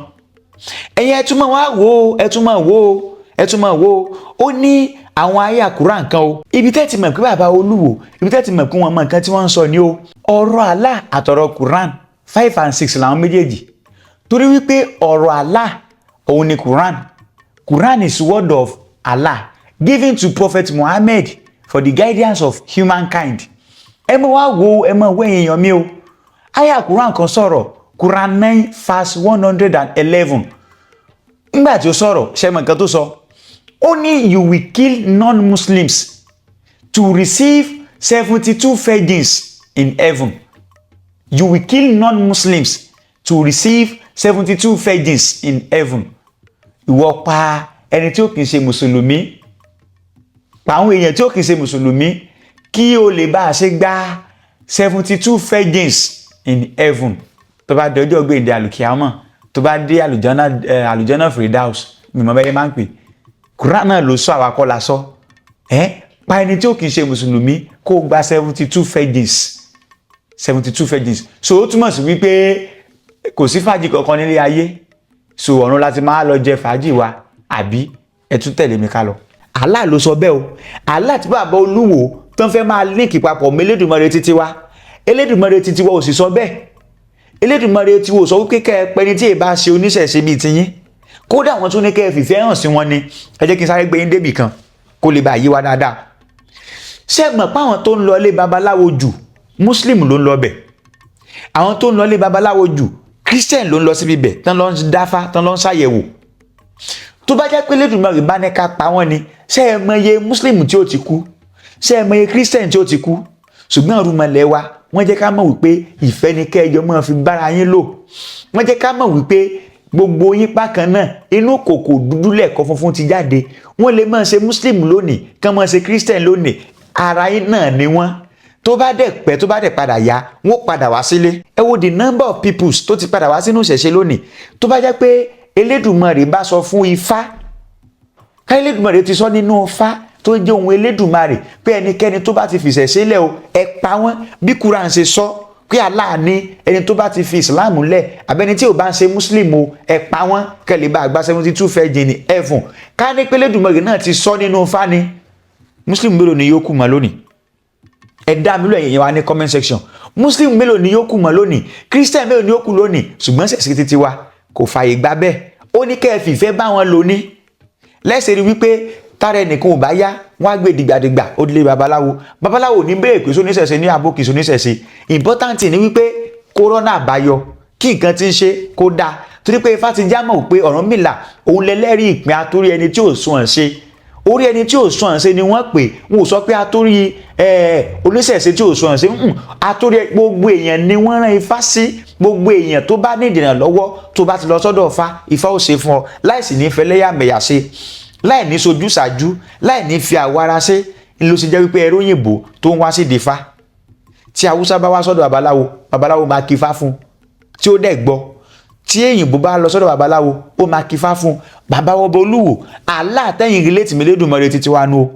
ẹ̀yin ẹ tún máa wá wò ó, ẹ tún máa wò ó, ẹ tún máa wò ó. Ó ní àwọn àyà Quran kan o. Ibi tẹ́ ti mọ̀ pé bàbá Olúwo, ibi tẹ́ ti mọ̀ pé wọ́n mọ̀ nǹkan tí wọ́n ń sọ ni o. Ọ̀rọ̀ Allah àtọ̀rọ̀ Quran 5 and 6 làwọn méjèèjì. Torí wípé ọ̀rọ̀ Allah òun ni Quran. Quran is word of Allah given to Prophet Muhammad for the guidance of humankind. Ẹ máa wá wò ó, ẹ máa wò èèyàn mi o. Àyà Quran kan sọ̀rọ̀, Quran 9 verse 111. Nígbà tí ó sọ̀rọ̀, ṣé mọ̀ nǹkan tó sọ? Ó ní you will kill non-Muslims to receive 72 virgins in heaven. You will kill non-Muslims to receive 72 virgins in heaven. Ìwọ pa ẹni tí ó kìí ṣe Mùsùlùmí, pa àwọn èèyàn tí ó kìí ṣe Mùsùlùmí kí o lè bá a ṣe gba 72 virgins in heaven. Tó bá dé ọjọ́ gbèǹde àlùkìyámọ̀, tó bá dé àlùjọ́nà Firdaus, mímọ́ bẹ́ẹ̀ máa ń pè. Quran náà ló sọ, àwa kọ́ la sọ. Pa ẹni tí ó kìí ṣe Mùsùlùmí kó gba 72 virgins. 72 virgins. So ó túmọ̀ sí wípé kò sí fàájì kankan nílé ayé. So ọ̀run láti máa lọ jẹ fàájì wa, àbí ẹ tún tẹ̀lé mi ká lọ. Allah ló sọ bẹ́ẹ̀ o. Allah tí bàbá Olúwo tó ń fẹ́ máa líǹkì papọ̀ mọ́ Elédùmarè títí wa. Elédùmarè títí wa ò sì sọ bẹ́ẹ̀. Elédùmarè tí wò sọ wípé kẹ́ ẹ pẹ́ni tí ì bá ṣe oníṣẹ̀ṣe bíi tiyín. Kódà àwọn tó ní kẹ́ ẹ fìfẹ́ hàn sí wọn ni. Ẹ jẹ́ kí n sáré gbé yín débì kan kó lè bá yí wa dáadáa. Ṣé ẹ mọ̀ pé àwọn tó ń lọ ilé babaláwo jù Muslim ló ń lọ bẹ̀? Àwọn tó ń lọ ilé babaláwo jù Christian ló ń lọ síbi bẹ̀ tán lọ ń dáfá tán lọ ń ṣàyẹ̀wò. Tó bá jẹ́ pé Elédùmarè bá ní ká pa wọ́n ni, ṣé ẹ mọ̀ iye Muslim tí ó ti kú? Ṣé ẹ mọ̀ iye Christian tí ó ti kú? Ṣùgbọ́n ọ̀rùnmọ̀lẹ̀ wa wọ́n jẹ́ ká mọ̀ wípé ìfẹ́ ni kẹ́ẹ̀jọ máa fi bára yín lò. Wọ́n jẹ́ ká mọ̀ wípé gbogbo yín bákan náà inú kòkò dúdú lẹ́ẹ̀kọ́ funfun ti jáde. Wọ́n lè máa ṣe Muslim lónìí, kán máa ṣe Christian lónìí. Ara yín náà ni wọ́n. Tó bá dẹ̀ pẹ́, tó bá dẹ̀ padà yá, wọ́n padà wá sílé. Ẹ wo the number of peoples tó ti padà wá sínú ìṣẹ̀ṣe lónìí. Tó bá jẹ́ pé Elédùmarè bá sọ fún Ifá, ká Elédùmarè ti sọ nínú Ifá tó jẹ́ ohun Elédùmarè pé ẹnikẹ́ni tó bá ti fi ìṣẹ̀ṣe lẹ̀ o, ẹ pa wọ́n. Bí Quran ṣe sọ pé Allah ní ẹni tó bá ti fi Islam lẹ̀ àbẹ́ni tí ò bá ń ṣe Muslim o, ẹ pa wọ́n kẹ́lẹ́ bá gba 72 virgin ní heaven. Ká ní pé Elédùmarè náà ti sọ nínú Ifá ni, Muslim mélòó ni yóò kù mọ́ lónìí? Ẹ dá mi lóye yẹn wá ní comment section. Muslim mélòó ni yóò kù mọ́ lónìí? Christian mélòó ni yóò kù lónìí? Ṣùgbọ́n ṣẹ̀ṣẹ̀ títí wa kò fààyè gbà bẹ́ẹ̀. Ó ní kẹ́ ẹ fìfẹ́ bá wọn lò ní. Lẹ́sẹ̀ rí wípé tára ẹnìkan ò bá yá, wọ́n á gbé dìgbàdìgbà ó dilé babaláwo. Babaláwo ní bẹ́ẹ̀ pé sóníṣẹ̀ṣe ní àbókì sóníṣẹ̀ṣe. Important ni wípé kórónà àbáyọ kí nǹkan ti ń ṣe kó dáa. Torí pé Ifá ti jámọ̀ pé Ọ̀rúnmìlà òun lẹ́lẹ́rìí ìpín àtórí ẹni tí ò sùn ẹ̀ ṣe. Orí ẹni tí ò sùn ẹ̀ ṣe ni wọ́n pè. Wọn ò sọ pé àtórí oníṣẹ̀ṣe tí ò sùn ẹ̀ ṣe. Àtórí gbogbo èèyàn ni wọ́n rán Ifá sí. Gbogbo èèyàn tó bá ní ìdènà lọ́wọ́ tó bá ti lọ sọ́dọ̀ Ifá ó ṣe fún ọ láìsí ní fẹlẹ́yàmẹ̀yà ṣe, láì ní sojú ṣáájú, láì ní fi àwara ṣe. Ló ṣe jẹ́ wípé ẹrú òyìnbó tó ń wá sí ìdífá, tí Haúsá bá wá sọ́dọ̀ babaláwo máa kí Ifá fún, tí ó dẹ̀ gbọ́. Tí èyìnbó bá lọ sọ́dọ̀ babaláwo ó máa kí Ifá fún. Bàbá Ọba Olúwo, Allah tẹ́yìn relate mi Elédùmarè títí wa nù o.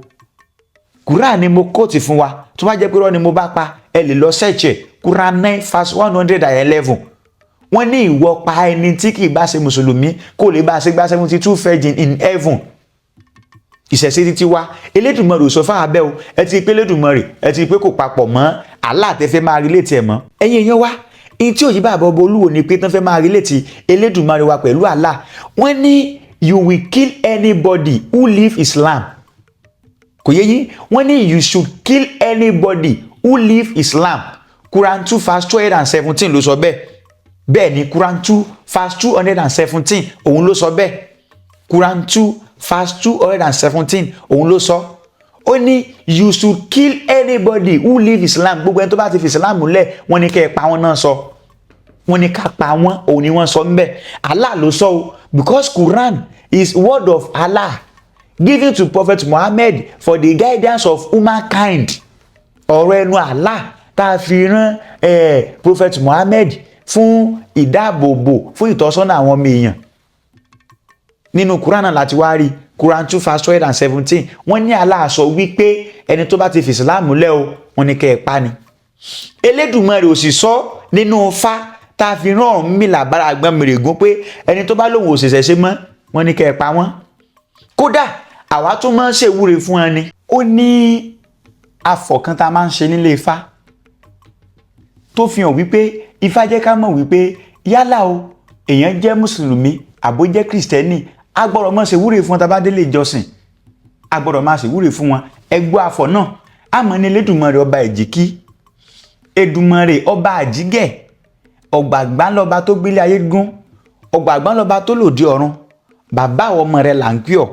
Quran ni mo kóòtì fún wa. Tó bá jẹ́ pé rọ́ ni mo bá pa, ẹ lè lọ search ẹ̀. Quran 9 verse 111. Wọ́n ní ìwọ pa ẹni tí kì í bá ṣe Mùsùlùmí kó lè bá ṣe gba 72 virgin in heaven. Ìṣẹ̀ṣe títí wa Elédùmarè sọ fún abẹ́ o. Ẹ ti pé Elédùmarè, ẹ ti pé kò papọ̀ mọ́ Allah tẹ́ fẹ́ máa relate ẹ̀ mọ́. Ẹ̀yin èèyàn wa, in tí òyìnbá Bàbá Ọba Olúwo ni pé tán fẹ́ máa relate Elédùmarè wa pẹ̀lú Allah. Wọ́n ní you will kill anybody who leave Islam. Kò yé yín? Wọ́n ní you should kill anybody who leave Islam. Quran 2 verse 217 ló sọ bẹ́ẹ̀. Bẹ́ẹ̀ ni Quran 2 verse 217 òun ló sọ bẹ́ẹ̀. Quran 2 verse 217 òun ló sọ. Ó ní you should kill anybody who leave Islam. Gbogbo ẹni tó bá ti fi Islam lẹ̀, wọ́n ní kẹ́ ẹ pa wọ́n náà sọ. Wọ́n ní ká pa wọ́n, òun ni wọ́n sọ ń bẹ̀. Allah ló sọ o, because Quran is word of Allah given to Prophet Muhammad for the guidance of humankind. Ọ̀rọ̀ ẹnu Allah tá a fi rán Prophet Muhammad fún ìdáàbòbò, fún ìtọ́sọ́nà àwọn ọmọ èèyàn. Nínú Quran náà láti wá rí Quran 2 verse 217. Wọ́n ní Allah sọ wípé ẹni tó bá ti fi Islam lẹ̀ o, wọ́n ní kẹ́ ẹ pa ni. Elédùmarè ò sì sọ nínú Ifá tá a fi rán Ọ̀rúnmìlà bára àgbọn mèrègún pé ẹni tó bá lòun ò ṣẹ̀ṣẹ̀ ṣe mọ́ wọ́n ní kẹ́ ẹ pa wọ́n. Kódà àwa tún máa ń ṣèwúre fún wọn ni. Ó ní afọ̀kan tá a máa ń ṣe nílé Ifá tó fi hàn wípé Ifá jẹ́ ká mọ̀ wípé yálà o èèyàn jẹ́ mùsùlùmí àbó jẹ́ kìrìsìtẹ́nì a gbọ́dọ̀ máa ṣèwúre fún wọn tá a bá délé ìjọsìn, a gbọ́dọ̀ máa ṣèwúre fún wọn. Ẹgbọ́ afọ̀ náà a mọ̀ ní Elédùmarè ọba Èjìkí, Èdùmàrè ọba Àjígẹ̀, ọ̀gbàgbà lọ́ba tó gbélé ayé gún, ọ̀gbàgbà lọ́ba tó lòdì ọ̀run. Bàbá àwọn ọmọ rẹ̀ là ń pè ọ́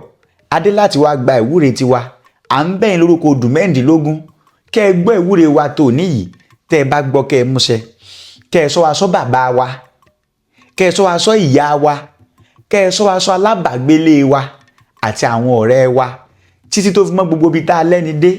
adé láti wá gba ìwúre tiwa. À ń bẹ̀yìn lórúkọ odù mẹ́rìndínlógún kẹ́ ẹ gbọ́ ìwúre wa tó níyì. Tẹ́ ẹ bá gbọ́ kẹ́ ẹ múṣẹ, kẹ́ ẹ sọ wa sọ bàbá wa, kẹ́ ẹ sọ wa sọ ìyá wa, kẹ́ ẹ sọ wa sọ alábàgbélé wa àti àwọn ọ̀rẹ́ wa títí tó fi mọ́ gbogbo ibi tá a lẹ́ni dé,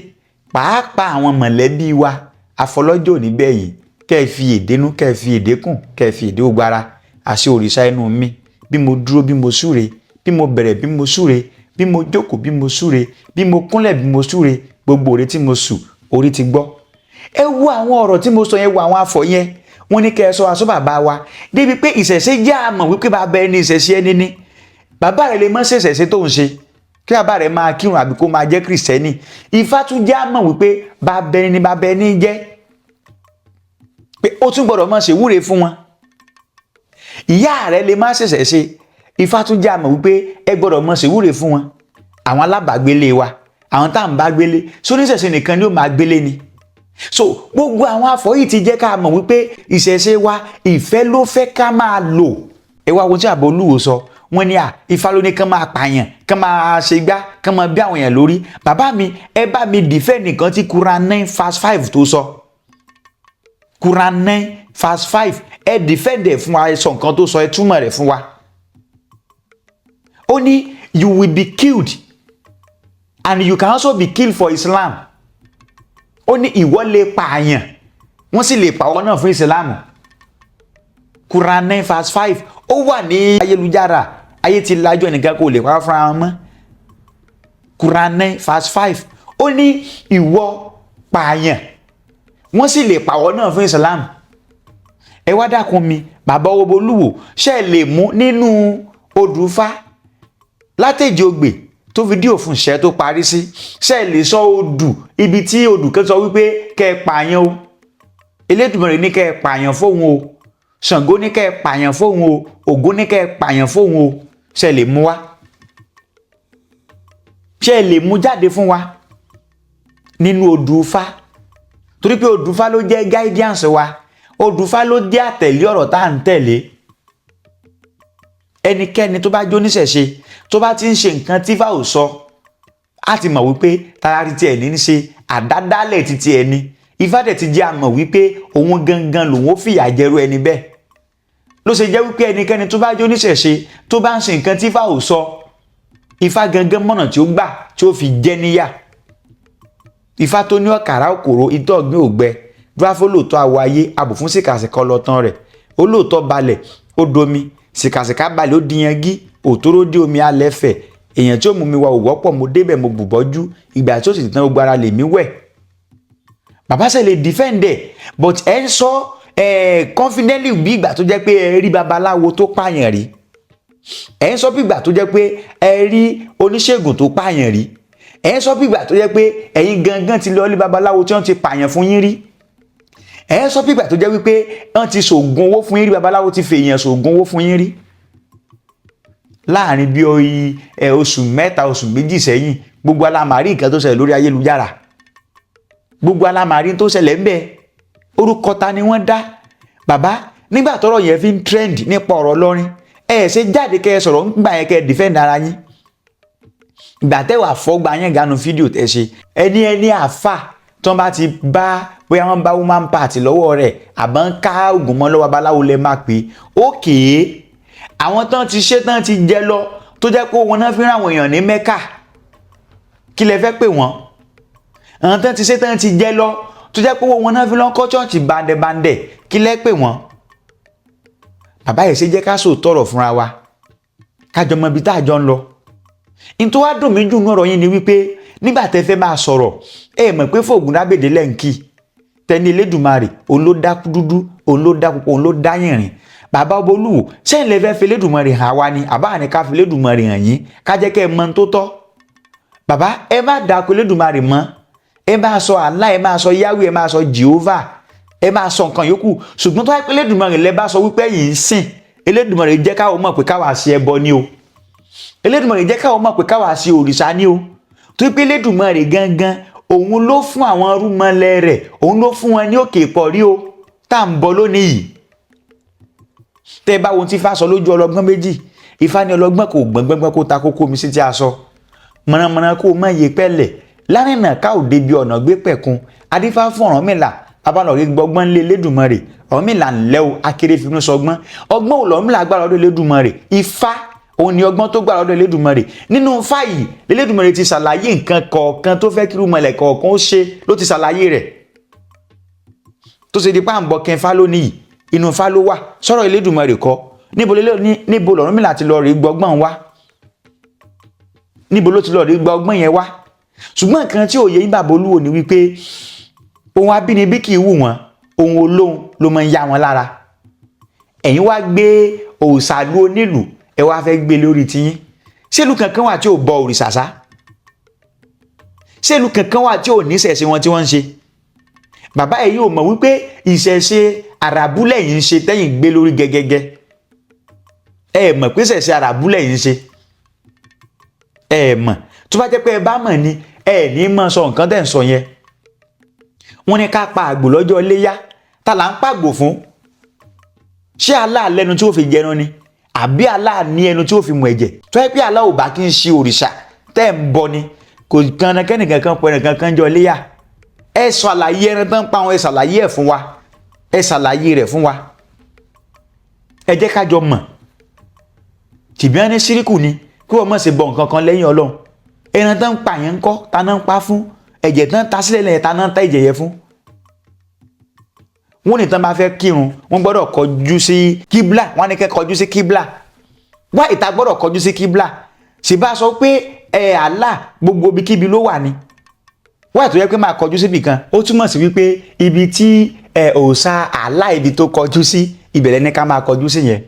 pàápàá àwọn mọ̀lẹ́bí wa àfọlọ́jọ́ òní bẹ́yìn. Kẹ́ ẹ fi èdénú, kẹ́ ẹ fi èdékùn, kẹ́ ẹ fi èdé gbogbo ara. Àṣẹ òrìṣà inú mi bí mo dúró bí mo súre, bí mo bẹ̀rẹ̀ bí mo súre, bí mo jókòó bí mo súre, bí mo kúnlẹ̀ bí mo súre, gbogbo òre tí mo sù orí ti gbọ́. Ẹ wo àwọn ọ̀rọ̀ tí mo sọ yẹn, wo àwọn afọ yẹn, wọ́n ní kẹ́ ẹ sọ aṣọ bàbá wa débi pé ìṣẹ̀ṣe jẹ́ àmọ̀ wípé bàbá ẹni ìṣẹ̀ṣe ẹni ní. Bàbá rẹ̀ lè mọ́ ṣẹ̀ṣẹ̀ṣe tó ń ṣe kí bàbá rẹ̀ máa kírun àbí kó máa jẹ́ kìrìsìtẹ́nì. Ifá tún jẹ́ àmọ̀ wípé bàbá ẹni bàbá ẹni jẹ́, pé ó tún gbọ́dọ̀ máa ṣèwúre fún wọn. Ìyá rẹ̀ lè má ṣẹ̀ṣẹ̀ṣe, Ifá tún jẹ́ àmọ̀ wípé ẹ gbọ́dọ̀ máa ṣèwúre fún wọn. Àwọn alábàágbélé wa, àwọn tá à ń bá gbélé, sóníṣẹ̀ṣe nìkan ni ó máa gbélé ni. So gbogbo àwọn afọ yìí ti jẹ́ ká mọ̀ wípé ìṣẹ̀ṣe wa ìfẹ́ ló fẹ́ ká máa lò. Ẹ wá wo tí àbọ̀ Olúwo sọ, wọ́n ní Ifá ló ní kán máa pààyàn, kán máa ṣe gbá, kán máa bí àwọn èèyàn lórí. Bàbá mi ẹ bá mi dìfẹ́ nìkan tí Quran 9 verse 5 tó sọ. Quran 9 verse 5 ẹ dìfẹ́ dẹ̀ fún wa, ẹ sọ nǹkan tó sọ, ẹ túmọ̀ rẹ̀ fún wa. Ó ní you will be killed and you can also be killed for Islam. Ó ní ìwọ lè pààyàn wọ́n sì lè pàwọ́ náà fún Islam. Quran 9 verse 5 ó wà ní ayélujára, ayé ti lajú, ẹnìkan kò lè pàwọ́ fúnra wọn mọ́. Quran 9 verse 5 ó ní ìwọ pààyàn wọ́n sì lè pàwọ́ náà fún Islam. Ẹ wá dákun mi bàbá Olúwo ṣe lè mú nínú odù Ifá látẹ̀jẹ̀ ogbè tó fídíò fún ìṣẹ́ tó parí sí, ṣe lè sọ odù ibi tí odù kan sọ wípé kẹ́ ẹ pààyàn o, Elédùmarè ní kẹ́ ẹ pààyàn fóun o, Ṣàngó ní kẹ́ ẹ pààyàn fóun o, Ògún ní kẹ́ ẹ pààyàn fóun o, ṣe lè mú wá, ṣe lè mú jáde fún wa nínú odù Ifá, torí pé odù Ifá ló jẹ́ guidance wa, odù Ifá ló jẹ́ àtẹ̀lé ọ̀rọ̀ tá à ń tẹ̀lé. Ẹnikẹ́ni tó bá jóníṣẹ̀ṣe tó bá ti ń ṣe nǹkan tí Ifá ò sọ, á ti mọ̀ wípé tara ti tiẹ̀ ní ṣe, àdádálẹ̀ ti tiẹ̀ ní. Ifá dẹ̀ ti jẹ́ àmọ̀ wípé òun gangan lòun ó fìyà jẹrú ẹni bẹ́ẹ̀. Ló ṣe jẹ́ wípé ẹnikẹ́ni tó bá jóníṣẹ̀ṣe tó bá ń ṣe nǹkan tí Ifá ò sọ, Ifá gangan mọ̀nà tí ó gbà tí ó fi jẹ́ níyà. Ifá tó ní ọ̀kàrà òkòrò ìtọ́ ọ̀gbìn ògbẹ, dúráfó lóòótọ́ àwọ̀ ayé abò fún sìkàsìkà ọlọ́tàn rẹ̀, ó lóòótọ́ balẹ̀ ó domi, sìkàsìkà balẹ̀ ó diyangí, òtóró dé omi alẹ́ fẹ̀, èèyàn tí ó mú mi wá ò wọ́pọ̀, mo débẹ̀ mo bùbọ́jú, ìgbà tí ó sì tán gbogbo ara lè mí wẹ̀. Bàbá ṣe lè defend ẹ̀, but ẹ ń sọ confidently bí ìgbà tó jẹ́ pé ẹ rí babaláwo tó pààyàn rí, ẹ ń sọ bí ìgbà tó jẹ́ pé ẹ rí oníṣègùn tó pààyàn rí, ẹ ń sọ bí ìgbà tó jẹ́ pé ẹ̀yin gangan ti lọ rí babaláwo tí wọ́n ti pààyàn fún yín rí, ẹ ń sọ bí ìgbà tó jẹ́ wípé wọ́n ti ṣògùn owó fún yín rí, babaláwo ti fèèyàn ṣògùn owó fún yín rí. Láàrin bí oṣù mẹ́ta oṣù méjì sẹ́yìn, gbogbo alámàrí nǹkan tó ṣẹlẹ̀ lórí ayélujára, gbogbo alámàrí tó ṣẹlẹ̀ ń bẹ, orúkọ ta ni wọ́n dá. Bàbá nígbà tọ́rọ̀ yẹn fi ń trend nípa ọ̀rọ̀ Ìlọrin, ẹ ṣe jáde kẹ́ ẹ sọ̀rọ̀ nígbà yẹn kẹ́ ẹ defend ara yín. Ìgbà tẹ́wà fọ́gbà yẹn ganu fídíò tẹ́ ṣe ẹni àfà tí wọ́n bá ti bá, bóyá wọ́n bá woman part lọ́wọ́ rẹ̀ àbá ń ká ògùn mọ́ lọ́wọ́ babaláwo lẹ́ máa pè é. Ókè àwọn tán ti ṣe tán ti jẹ lọ tó jẹ́ pé wọn náà fi rán àwọn èèyàn ní Mẹ́kà, kí lẹ fẹ́ pè wọ́n? Àwọn tán ti ṣe tán ti jẹ lọ tó jẹ́ pé wọn náà fi lọ́n kọ́ chọ́ọ̀chì bàndẹ̀bàndẹ̀, kí lẹ pè wọ́n? Bàbá yìí ṣe jẹ́ ká sòótọ́rọ̀ fúnra wa, kájọ mọ ibi tá a jọ ń lọ. In tó wá dùn mí jù nú ọ̀rọ̀ yín ni wípé nígbà tẹ́ fẹ́ máa sọ̀rọ̀ ẹ mọ̀ pé fògùn dábèdè lẹ́ǹkì, tẹni Elédùmarè òun ló dá dúdú òun ló dá pupa òun ló dá yìnrìn bàbá ọba Olúwo sẹ́yìn lè fẹ́ fi Elédùmarè hàn wá ni àbá ní ká fi Elédùmarè hàn yín ká jẹ́ kẹ́ ẹ mọ̀ tó tọ́ bàbá ẹ má dàkọ Elédùmarè mọ́ ẹ máa sọ Allah ẹ máa sọ Yahweh ẹ máa sọ Jehovah ẹ máa sọ nǹkan yòókù ṣùgbọ́n tó wáyé pé Elédùmarè lẹ bá sọ wípé yìí ń sìn Elédùmarè jẹ́ káwọn mọ̀ pé káwa sí ẹbọ ni o Elédùmarè jẹ́ káwọn mọ̀ pé káwa sí òrìṣà ni o tó pé Elédùmarè gangan òun ló fún àwọn rúmọlẹ̀ rẹ̀ òun ló fún wọn ní òkè ìpọ̀rí o tá à ń bọ lónìí yìí tẹ́ bá wo tí Ifá sọ lójú ọlọ́gbọ́n méjì Ifá ní ọlọ́gbọ́n kò gbọ̀ngbọ́n kó ta kókó mi sí tí a sọ mọ̀nàmọ́ná kó má yẹ pẹ́lẹ̀ lárìnà ká ò débi ọ̀nà gbé pẹ̀kun adífá fún Ọ̀rúnmìlà abálọ̀rí gbọ́gbọ́n lé Elédùmarè Ọ̀rúnmìlà ńlẹ́ o akéré fínú sọgbọ́n ọgbọ́n Ọ̀rúnmìlà gbára ọdún Elédùmarè Ifá òun ni ọgbọ́n tó gbára ọdún Elédùmarè nínú Ifá yìí Elédùmarè ti ṣàlàyé nǹkan kọ̀ọ̀kan tó fẹ́ kí irúmọlẹ̀ kọ̀ọ̀kan ó ṣe ló ti ṣàlàyé rẹ̀ tó ṣe di páàbọ̀ kẹfà lónìí inú Ifá ló wà sọ̀rọ̀ Elédùmarè kọ́ níbo Ọ̀rúnmìlà ti lọ rí gbọ́gbọ́n wá níbo ló ti lọ rí gbọ́gbọ́n yẹn wá ṣùgbọ́n nǹkan tí òye yín bàbá Olúwo ni wípé ohun abínibí kì í wù wọ́n ohun olóhun ló máa ń yá wọn lára ẹ̀yin wá gbé òòṣàlú onílù ẹ wá fẹ́ gbé lórí tiyín ṣélu kankan wà tí ò bọ òrìṣà sá ṣélu kankan wà tí ò ní ìṣẹ̀ṣe wọn tí wọ́n ń ṣe bàbá ẹ̀ yóò mọ̀ wípé ìṣẹ̀ṣe àràbúlẹ̀ yìí ń ṣe tẹ́yìn gbé lórí gẹ́gẹ́gẹ́ ẹ mọ̀ pé ìṣẹ̀ṣe àràbúlẹ̀ yìí ń ṣe ẹ mọ̀ tó bá jẹ́ pé ẹ bá mọ̀ ni ẹ ní mọ̀ sọ nǹkan tẹ́ ń sọ yẹn wọ́n ní ká pa àgbò lọ́jọ́ iléyá ta là ń pàgbò fún ṣé Allah lẹ́nu tí ó fi jẹran ni àbí Allah ní ẹnu tí ó fi mu ẹ̀jẹ̀ tó yẹ pé Allah ò bá kí ń ṣe òrìṣà tẹ́ ń bọ ni kò kan kẹ́nìkan kan pọ̀ ẹnìkan kan jọ iléyá ẹ sọ àlàyé ẹran tán pa àwọn ẹ ṣàlàyé ẹ̀ fún wa ẹ ṣàlàyé rẹ̀ fún wa ẹ jẹ́ ká jọ mọ̀ tìbíán ní ṣíríkù ni kí wọ́n mọ̀ sí bọ nǹkan kan lẹ́yìn Ọlọ́run ẹran tán pa yẹn ń kọ́ ta náà ń pa fún ẹ̀jẹ̀ tán ta sílẹ̀ lẹ́yìn ta náà ń ta ẹ̀jẹ̀ yẹn fún wọ́n ní tán bá fẹ́ kírun wọ́n gbọ́dọ̀ kọjú sí kíblà wọ́n ní kẹ́ kọjú sí kíblà wá ìta gbọ́dọ̀ kọjú sí kíblà sì bá sọ pé Allah gbogbo ibikíbi ló wà ní wá ètò yẹ pé máa kọjú síbì kan ó túmọ̀ sí wípé ibi tí òòṣà Allah ibi tó kọjú sí ibẹ̀rẹ̀ ní ká máa kọjú sí yẹn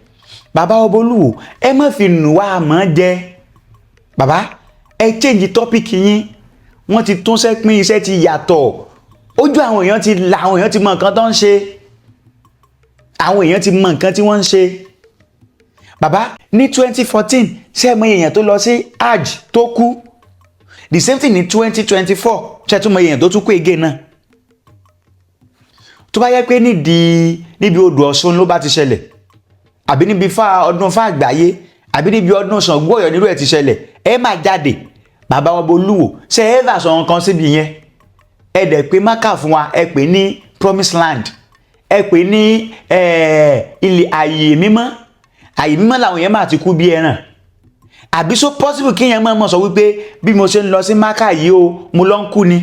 bàbá ọba Olúwo ẹ má fi nù wá àmọ́ jẹ bàbá ẹ change topic yín wọ́n ti tún sẹ́pín iṣẹ́ ti yàtọ̀ ojú àwọn èèyàn ti là àwọn èèyàn ti mọ nǹkan tó ń ṣe àwọn èèyàn ti mọ nǹkan tí wọ́n ń ṣe bàbá ní 2014 sẹ́ẹ̀mọ èèyàn tó lọ sí hajj tó kú the same thing ní 2024 ṣẹ́ẹ̀túnmọ èèyàn tó tún kú again náà tó bá yẹ pé níbi odò Ọ̀ṣun ló bá ti ṣẹlẹ̀ àbí níbi ọdún Ifá àgbáyé àbí níbi ọdún Ṣàngó Ọ̀yọ́ nírú ẹ̀ ti ṣẹlẹ̀ ẹ máa jáde bàbá ọba Olúwo ṣe ẹ fà sọ nǹkan síbi yẹn ẹ dẹ̀ pé Mákà fún wa ẹ pè ní promised land ẹ pè ní ilẹ̀ ààyè mímọ́ làwọn yẹn máa ti kú bí ẹran àbí so possible kí yẹn mọ̀ sọ wípé bí mo ṣe ń lọ sí Mákà yìí o mo lọ ń kú ni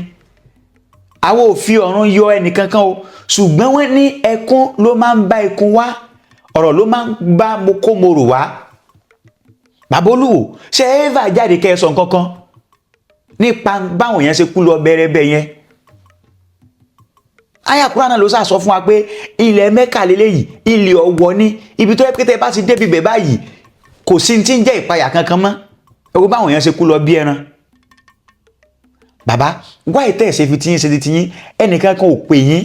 àwọn ò fi ọ̀run yọ ẹnìkankan o ṣùgbọ́n wọ́n ní ẹkún ló máa ń bá ẹkún wá ọ̀rọ̀ ló máa ń bá mo kó mo rò wá bàbá Olúwo ṣe é fà jáde kẹsàn kankan nípa báwọn yẹn ṣe kú lọ bẹ̀rẹ̀bẹ̀ yẹn àyá Kùránì ló sọ fún wa pé ilẹ̀ Mẹ́kà lélẹ́yìí ilẹ̀ ọ̀wọ̀ ni ibi tó yẹ pé tẹ́ bá ti débi bẹ̀ báyìí kò sí tí ń jẹ́ ìpayà kankan mọ́ ẹ̀wọ́n báwọn yẹn ṣe kú lọ bí ẹran bàbá wá ìtẹ́ ṣe fi tiyín ṣe ti tiyín ẹnìkan kan ò pè yín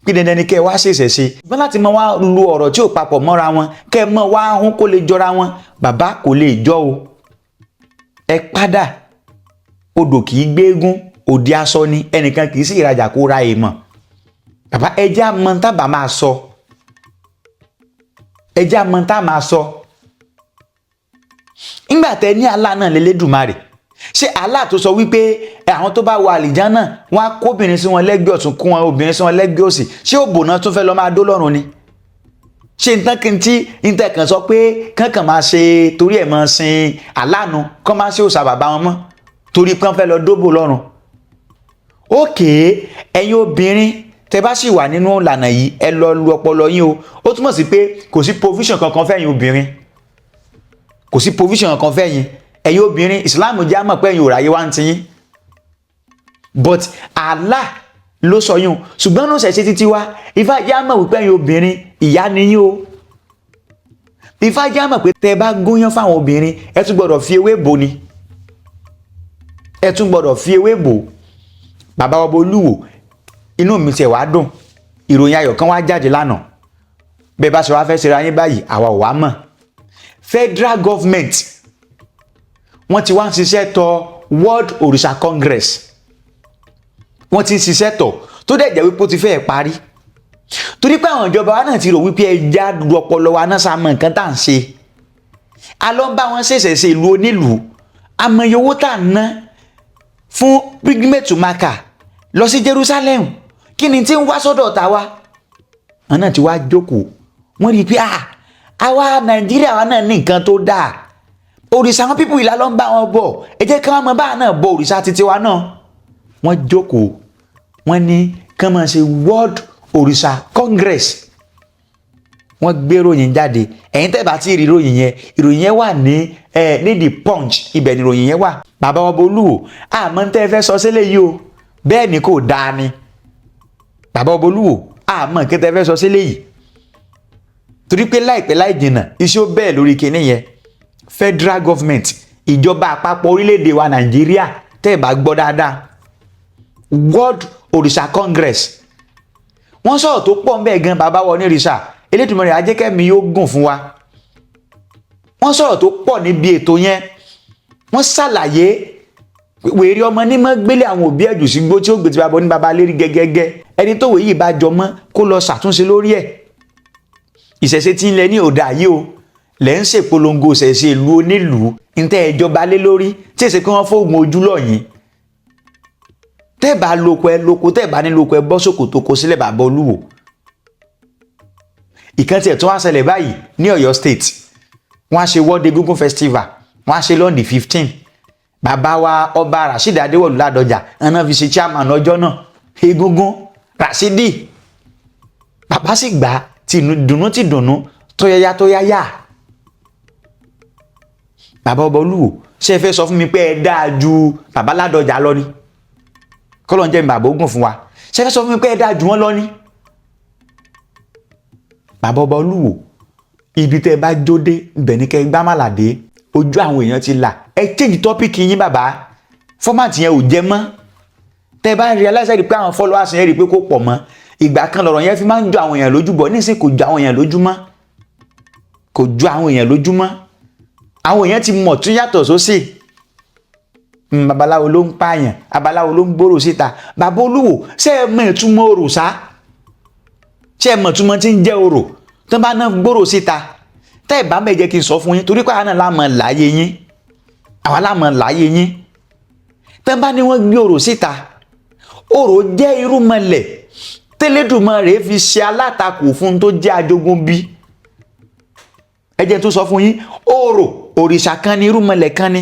pé dandan ni kẹ́ ẹ wá ṣèṣẹ̀ ṣe ṣùgbọ́n láti mọ wá lu ọ̀rọ̀ tí ò papọ̀ mọ́ra wọn kẹ́ ẹ mọ wá hún kó lè jọra wọn bàbá kò lè jọ o ẹ padà odò kì í gbéégún òde aṣọ ni ẹnìkan kì í sì ìrajà kó ra èèmọ̀ bàbá ẹjẹ́ àmọ́ tábà máa sọ ẹjẹ́ àmọ́ tá máa sọ nígbà tẹ ní Allah náà lélẹ́dùmarè ṣé Allah tó sọ wípé àwọn tó bá wọ àlìjánà wọn á kó obìnrin sí wọn lẹ́gbẹ̀ẹ́ ọ̀tún kún wọn obìnrin sí wọn lẹ́gbẹ̀ẹ́ òsì ṣé òbò náà tún fẹ́ lọ máa dó lọ́rùn ni ṣé nǹkan kí n tí níta kan sọ pé kankan máa ṣe torí ẹ̀ máa sin aláàánú kán máa ṣe òòṣà bàbá wọn mọ́ torí pé wọ́n fẹ́ lọ dóbò lọ́rùn ókè ẹ̀yin obìnrin tẹ bá sì wà nínú ìlànà yìí ẹ lọ lu ọpọlọ yín o ó túmọ̀ sí pé kò sí provision kankan fẹ́yìn obìnrin kò sí provision kankan fẹ́yìn ẹ̀yin obìnrin Islam jẹ́ àmọ̀ pé ẹ̀yin ò ráyé wá ń tiyín but Allah ló sọ yún ṣùgbọ́n náà ṣẹ̀ṣẹ̀ títí wá Ifá já mọ̀ wípé ẹ̀yin obìnrin ìyá ni yín o Ifá já mọ̀ pé tẹ́ bá gúnyán fáwọn obìnrin ẹ tún gbọ́dọ̀ fi ewé bò ni ẹ tún gbọ́dọ̀ fi ewé bò bàbá ọba Olúwo inú mi tiẹ̀ wá dùn ìròyìn ayọ̀ kan wá jáde lánàá bẹ́ẹ̀ bá ṣe wá fẹ́ ṣe ra yín báyìí àwa ò wá mọ̀ federal government wọ́n ti wá ń ṣiṣẹ́ tọ̀ World Òrìṣà Congress wọ́n ti ń ṣiṣẹ́ tọ̀ tó dẹ̀ jẹ́ wípé ó ti fẹ́ẹ̀ parí torí pé àwọn ìjọba wa náà ti rò wípé ẹja lu ọpọlọ wa náà sá mọ nǹkan tá à ń ṣe a lọ bá wọn ṣẹ̀ṣẹ̀ ṣe ìlú onílùú àmọye owó tá à ń ná fún pilgrimage to Mecca lọ sí Jerusalem kí ni tí ń wá sọ́dọ̀ ta wa wọn náà ti wá jókòó wọ́n rí i pé àwa Nàìjíríà wa náà ní nǹkan tó dáa òrìṣà àwọn pípù ìlà ló ń bá wọn bọ̀ ẹ jẹ́ kí wọ́n mọ báà náà bọ òrìṣà títí wa náà wọ́n jókòó wọ́n ní kí wọ́n máa ṣe World Òrìṣà Congress wọ́n gbé ìròyìn jáde ẹ̀yin tẹ́ bá ti rí ìròyìn yẹn wà ní The Punch ibẹ̀ ni ìròyìn yẹn wà bàbá ọba Olúwo àmọ́ tẹ́ fẹ́ sọ sílẹ̀ yìí o bẹ́ẹ̀ ni kò dáa ni bàbá ọba Olúwo àmọ́ kí tẹ́ fẹ́ sọ sílẹ̀ yìí torí pé láìpẹ́ láì jìnnà iṣẹ́ ó bẹ́ẹ̀ lórí kinní yẹn federal government ìjọba àpapọ̀ orílẹ̀-èdè wa Nàìjíríà tẹ́ bá gbọ́ dáadáa World Òrìṣà Congress wọ́n sọ̀rọ̀ tó pọ̀ ń bẹ́ẹ̀ gan bàbá wọn ní rìṣà Elédùmarè ajẹ́kẹ́mi yóò gùn fún wa wọ́n sọ̀rọ̀ tó pọ̀ níbi ètò yẹn wọ́n ṣàlàyé wèrè ọmọ ní mọ́ gbélé àwọn òbí ẹ̀jù sí gbó tí ó gbé ti bàbá ní bàbá lérí gẹ́gẹ́gẹ́ ẹni tó wèyí bá jọ mọ́ kó lọ ṣàtúnṣe lórí ẹ̀ ìṣẹ̀ṣe tí ń lẹ ní òdà yìí o lẹ́ ń ṣèpolongo ìṣẹ̀ṣe ìlú onílùú ń tẹ́ ìjọba lé lórí tí èsì pé wọ́n fóògùn ojú lọ́yìn tẹ́ bá lóko ẹ lóko tẹ́ bá ní lóko ẹ bọ́ sókòtò kó sílẹ̀ bàbá Olúwo ìkan tiẹ̀ tó wá ṣẹlẹ̀ báyìí ní Ọ̀yọ́ state wọ́n á ṣe World Egungun festival wọ́n á ṣe lọ́ndì 15 bàbá wa ọba Rasheed Adéwọ̀lú Ládọjà ẹ̀nà fi ṣe chairman ọjọ́ náà Egungun Rasheed bàbá sì gbà dùnú ti dùnú tó yáyá bàbá ọba Olúwo ṣe fẹ́ sọ fún mi pé ẹ dáa ju bàbá Ládọjà lọ ni kọ́lọ̀ ń jẹ́ bàbá ogun fún wa ṣe fẹ́ sọ fún mi pé ẹ dáa jù wọ́n lọ ní bàbá ọba Olúwo ibi tẹ́ bá jóde ibẹ̀ ní kẹ́ gbámàlàdé ojú àwọn èèyàn ti là ẹ change topic yín bàbá format yẹn ò jẹ mọ́ tẹ́ bá realize rí pé àwọn followers yẹn rí pé kò pọ̀ mọ́ ìgbà kan lọ̀rọ̀ yẹn fi máa ń jọ àwọn èèyàn lójú bọ̀ nísìnyí kò jọ àwọn èèyàn lójú mọ́ kò jọ àwọn èèyàn lójú mọ́ àwọn èèyàn ti mọ̀ tún yàtọ̀ sósì babaláwo ló ń pààyàn babaláwo ló ń gbòòrò síta bàbá Olúwo ṣé ẹ mọ̀ ìtumọ̀ orò sá ṣé ẹ mọ̀ ìtumọ̀ tí ń jẹ́ orò tó bá ná gbòòrò síta tẹ́ ẹ bá mẹ́ jẹ́ kí n sọ fún yín torí pé àwọn náà lámọ̀ láyé yín àwa lámọ̀ láyé yín tẹ́ bá ní wọ́n gbé orò síta orò jẹ́ irúmọlẹ̀ tẹ́lẹ̀dùmarè fi ṣe alátakò fún tó jẹ́ àjogúnbí ẹ jẹ́ tó sọ fún yín orò òrìṣà kan ni irúmọlẹ̀ kan ni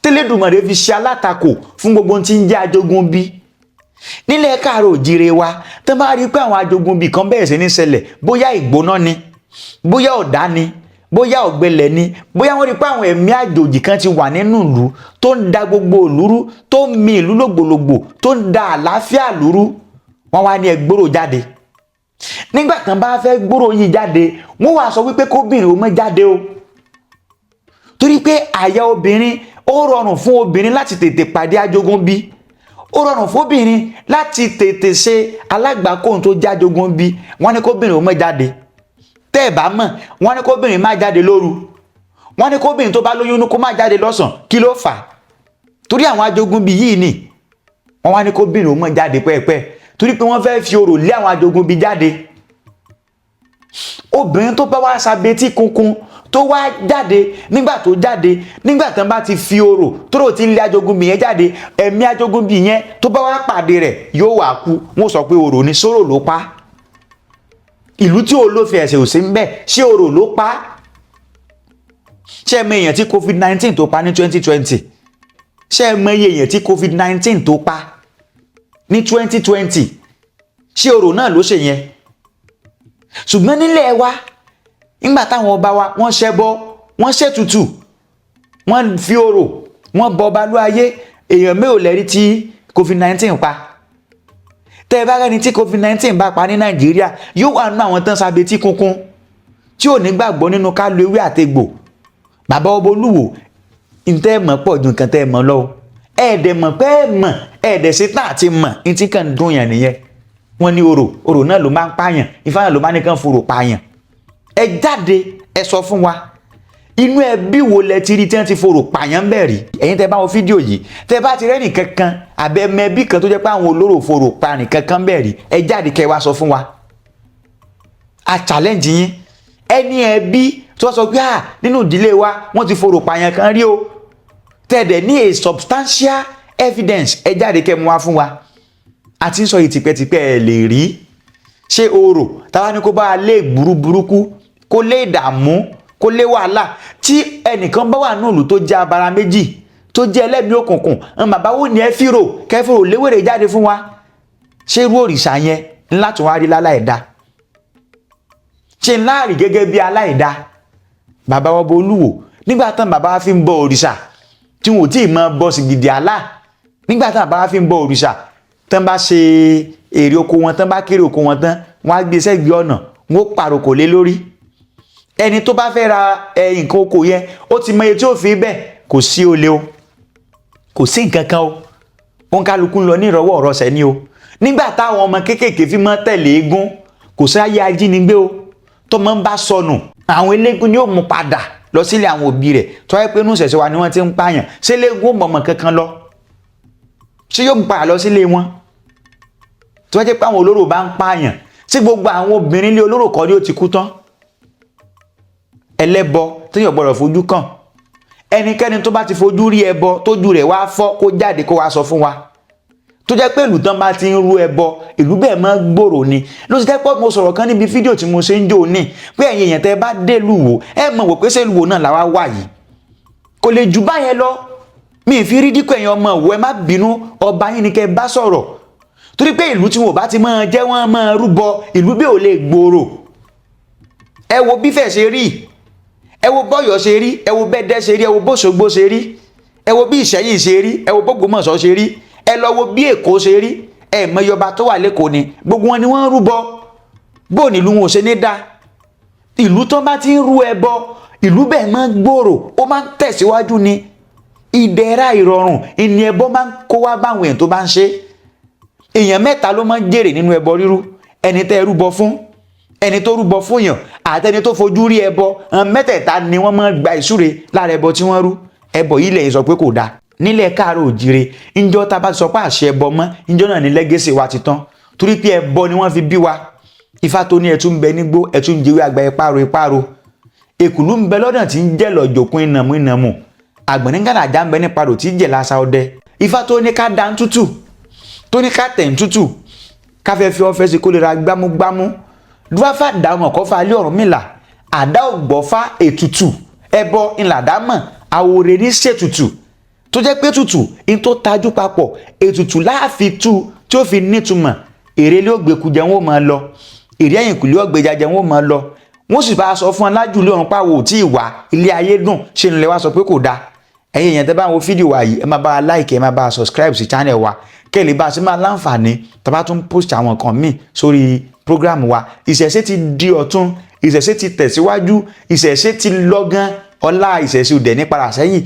tẹ́lẹ̀dùmarè fi ṣe alátakò fún gbogbo tí ń jẹ́ àjogúnbí nílẹ̀ káàrọ̀ òjìrè wa tó bá rí pé àwọn àjogúnbí kan bẹ̀rẹ̀ sí ní ṣẹlẹ̀ bóyá ìgbóná ni bóyá ọ̀dá ni bóyá ọ̀gbẹlẹ̀ ni bóyá wọ́n rí pé àwọn ẹ̀mí àjòjì kan ti wà nínú ìlú tó ń da gbogbo ìlú rú tó ń mi ìlú lògbòlògbò tó ń da àlàáfíà ìlú rú wọ́n wá ní ẹ gbòòrò jáde nígbà kan bá fẹ́ gbòòrò yìí jáde wọ́n wá sọ wípé kóbìnrin ó má jáde o torí pé àyà obìnrin ó rọrùn fún obìnrin láti tètè pàdé àjogúnbí ó rọrùn fún obìnrin láti tètè ṣe alágbàkóhùn tó jẹ́ àjogúnbí wọ́n ní kóbìnrin ó má jáde tẹ́ ẹ̀ bá mọ̀ wọ́n ní kóbìnrin má jáde lóru wọ́n ní kóbìnrin tó bá lóyún kó má jáde lọ́sàn kí ló fà torí àwọn àjogúnbí yìí ni wọ́n wá ní kóbìnrin ó má jáde pẹ́ẹ́pẹ́ torí pé wọ́n fẹ́ fi orò lé àwọn àjogúnbí jáde obìnrin tó bá wá sábẹ́tì kunkun tó wá jáde nígbà tán bá ti fi orò tóró ti lé àjogúnbí yẹn jáde ẹ̀mí àjogúnbí yẹn tó bá wá pàdé rẹ̀ yóò wá kú wọ́n sọ pé orò ní sórò ló pa ìlú tí olófin ẹ̀sẹ̀ ò sí ń bẹ̀ ṣé orò ló pa ṣé ẹ mọ èèyàn tí COVID-19 tó pa ní 2020 ṣé ẹ mọ èèyàn tí COVID-19 tó pa ní 2020 ṣé orò náà ló ṣe yẹn ṣùgbọ́n nílẹ̀ wa nígbà táwọn ọba wa wọ́n ṣẹbọ wọ́n ṣètùtù wọ́n fi orò wọ́n bọ ọba ló ayé èèyàn mélòó lẹ́rí tí COVID-19 pa tẹ́ ẹ bá rẹ́ni tí COVID-19 bá pa ní Nàìjíríà yóò wà nínú àwọn tán sábẹ́ tí kunkun tí ò ní gbàgbọ́ nínú ká lo ewé àtegbò. Bàbá Ọba Olúwo ntẹ́ mọ̀ pọ̀ ju nǹkan tẹ́ ẹ mọ̀ lọ ẹ̀ẹ́dẹ̀ mọ̀ pé ẹ mọ̀ ẹ̀ẹ́dẹ̀ sí tán àti mọ̀ ntí kan dùn yàn nìyẹn. Wọ́n ní orò náà ló máa ń pààyàn Ifá náà ló máa ní kàn forò pààyàn. Ẹ jáde ẹ sọ fún wa inú ẹbí wo lẹ ti rí tí wọ́n ti forò pààyàn bẹ́ẹ̀ rí. Ẹ̀yin tẹ́ bá wo fídíò yìí tẹ́ bá ti rẹ́nì kankan àbẹ mẹ́bí kan tó jẹ́ pé àwọn olóró forò pààyàn kankan bẹ́ẹ̀ rí ẹ jáde kẹ́ wá sọ fún wa. A challenge yín ẹni ẹbí tó sọ pé nínú ìdílé wa wọ́n ti forò pààyàn kan rí o tẹ̀dẹ̀ ní a substantial evidence ẹ jáde kẹ́ mú wá fún wa. A ti ń sọ yìí tipẹ́tipẹ́ ẹ lè rí ṣé orò táwa ní kó bá a lé burúkú kó lé ìdààmú kó lé wàhálà tí ẹnìkan bá wà ní ìlú tó jẹ́ abara méjì tó jẹ́ ẹlẹ́mìí òkùnkùn bàbá wo ni ẹ fìrò kẹfìrò léwèrè jáde fún wa ṣé irú òrìṣà yẹn ńlá tó wá rí láláìda ṣe ńlá rí gẹ́gẹ́ bí aláìda. Bàbá Ọba Olúwo nígbà tán bàbá wa fi ń bọ òrìṣà tí wọn ò tí ì mọ bọ sìgìdì àlá nígbà tán bàbá wa fi ń bọ òrìṣà tán bá ṣe èrè oko wọn tán bá kéré oko wọn tán wọn á gbé sẹ́gbẹ̀ẹ́ ọ̀nà wọn ó pàrokò lé lórí. Ẹni tó bá fẹ́ ra nǹkan oko yẹn ó ti mọ iye tí ó fi bẹ́ẹ̀ kò sí olè o kò sí nǹkan kan o òun kálukú ń lọ ní ìrọwọ́ ọ̀rọ̀sẹ̀ ni o. Nígbà táwọn ọmọ kéékèèké fi mọ́ tẹ̀lé eégún kò sáyé ajínigbé o tó mọ́ ń bá sọnù àwọn eléégún ni ó mú padà lọ sílé àwọn òbí rẹ̀ tó yẹ pé inú ìṣẹ̀ṣẹ̀ wa ni wọ́n ti ń pààyàn ṣé eléégún mọ̀mọ́ kankan lọ ṣé yóò padà lọ sílé wọn tó jẹ́ pé àwọn olóró bá ń pààyàn sí gbogbo àwọn obìnrin ilé olóró kọ́ ni ó ti kú tán. Ẹlẹ́bọ téèyàn gbọ́dọ̀ fojú kàn ẹnikẹ́ni tó bá ti fojú rí ẹbọ tójú rẹ̀ wá fọ́ kó jáde kó wá sọ fún wa. Tó jẹ́ pé ìlú tán bá ti ń rú ẹbọ ìlú bẹ́ẹ̀ máa gbòòrò ni ló ti jẹ́ pé mo sọ̀rọ̀ kan níbi fídíò tí mo ṣe ń jò ní pé ẹ̀yin èèyàn tẹ́ bá dé lùwò ẹ mọ̀ wò pé ṣé lùwò náà làwa wà yìí kò lè jù báyẹn lọ. Mi ì fi rí dípò ẹ̀yin ọmọ ìwọ ẹ má bínú ọba yín ni kẹ́ bá sọ̀rọ̀ torí pé ìlú tí wọn ò bá ti máa jẹ́ wọ́n máa rúbọ ìlú bẹ́ẹ̀ ò lè gbòòrò. Ẹ wo bífẹ̀ ṣe rí ẹ wo bọ́yọ̀ ṣe rí ẹ wo bẹ́ẹ̀dẹ́ ṣe rí ẹ wo bóṣogbo ṣe rí ẹ wo bí Ìṣẹ́yìn ṣe rí ẹ wo bógbómọ̀ṣọ́ ṣe rí ẹ lọ wo bí Èkó ṣe rí ẹ mọ ìyọba tó wà lẹ́kọ̀ọ́ ni gbogbo wọn ni wọ́n ń rúbọ bó nílùú wọn ò ṣe ní dá. Ìlú tó bá ti ń rú ẹbọ ìlú bẹ́ẹ̀ máa ń gbòòrò ó máa ń tẹ̀síwájú ni ìdẹ̀ra ìrọ̀rùn ìní ẹbọ máa ń kó wá báwọn èèyàn tó bá ń ṣe. Èèyàn mẹ́ta ló máa ń jèrè nínú ẹbọ rírú ẹni tẹ́ rúbọ fún ẹni tó rúbọ fún yàn àtẹni tó fojú rí ẹbọ mẹ́tẹ̀ẹ̀ta ni wọ́n máa ń gba ìsúre lára ẹbọ tí wọ́n rú. Ẹbọ yìí lẹ́yìn sọ pé kò dáa nílẹ̀ Káàárọ̀ Oòjíire ńjọ́ tá bá sọ pé àṣẹ ẹbọ mọ́ ńjọ́ náà ní lẹ́gẹ̀sì wa ti tán torí pé ẹbọ ni wọ́n fi bí wa. Ifá tó ní ẹtún bẹ nígbó ẹtún jẹ́wé àgbà ìpárò èkùlú ń bẹ lọ́dàn tí ń jẹ́ lọ́jọ̀kún ìnàmú àgbọ̀nríngàdàjà ń bẹ ní parò tí ń jẹ́ lásà ọdẹ. Ifá tó ní ká dá ń tútù tó ní ká tẹ̀ ń tútù ká fẹ́ fi ọfẹ́ sí kó lè ra gbámúgbámú dúráfà dáhùn ọ̀kọ́fà alẹ́ Ọ̀rúnmìlà àdá ògbọ́fà ètùtù ẹbọ ńlàdámọ̀ àwòrè ní ṣètùtù tó jẹ́ pé tutù in tó tajú papọ̀ ètùtù láàfin tú tí ó fi nítumọ̀ èrè ilé ògbéku jẹun ó máa lọ èrè ẹ̀yìn kùlé ọ̀gbẹ́jà jẹun ó máa lọ wọ́n sì bá a sọ fún alájùlé ọ̀run pàwọ̀ tí ìwà ilé ayé dùn ṣe nílẹ̀ wá sọ pé kò dáa. Ẹ̀yin èèyàn tẹ́ bá ń wo fídíò wa yìí ẹ máa bá a like ẹ máa bá a subscribe sí channel wa kẹ́lẹ́ bá a ṣe máa láǹfààní tá a bá tún post àwọn nǹkan míì sórí program wa. Ìṣẹ̀ṣe ti di ọ̀tun ìṣẹ̀ṣe ti tẹ̀síwájú ìṣẹ̀ṣe ti lọ́gán ọlá ìṣẹ̀ṣe òdẹ̀ ní padà sẹ́yìn.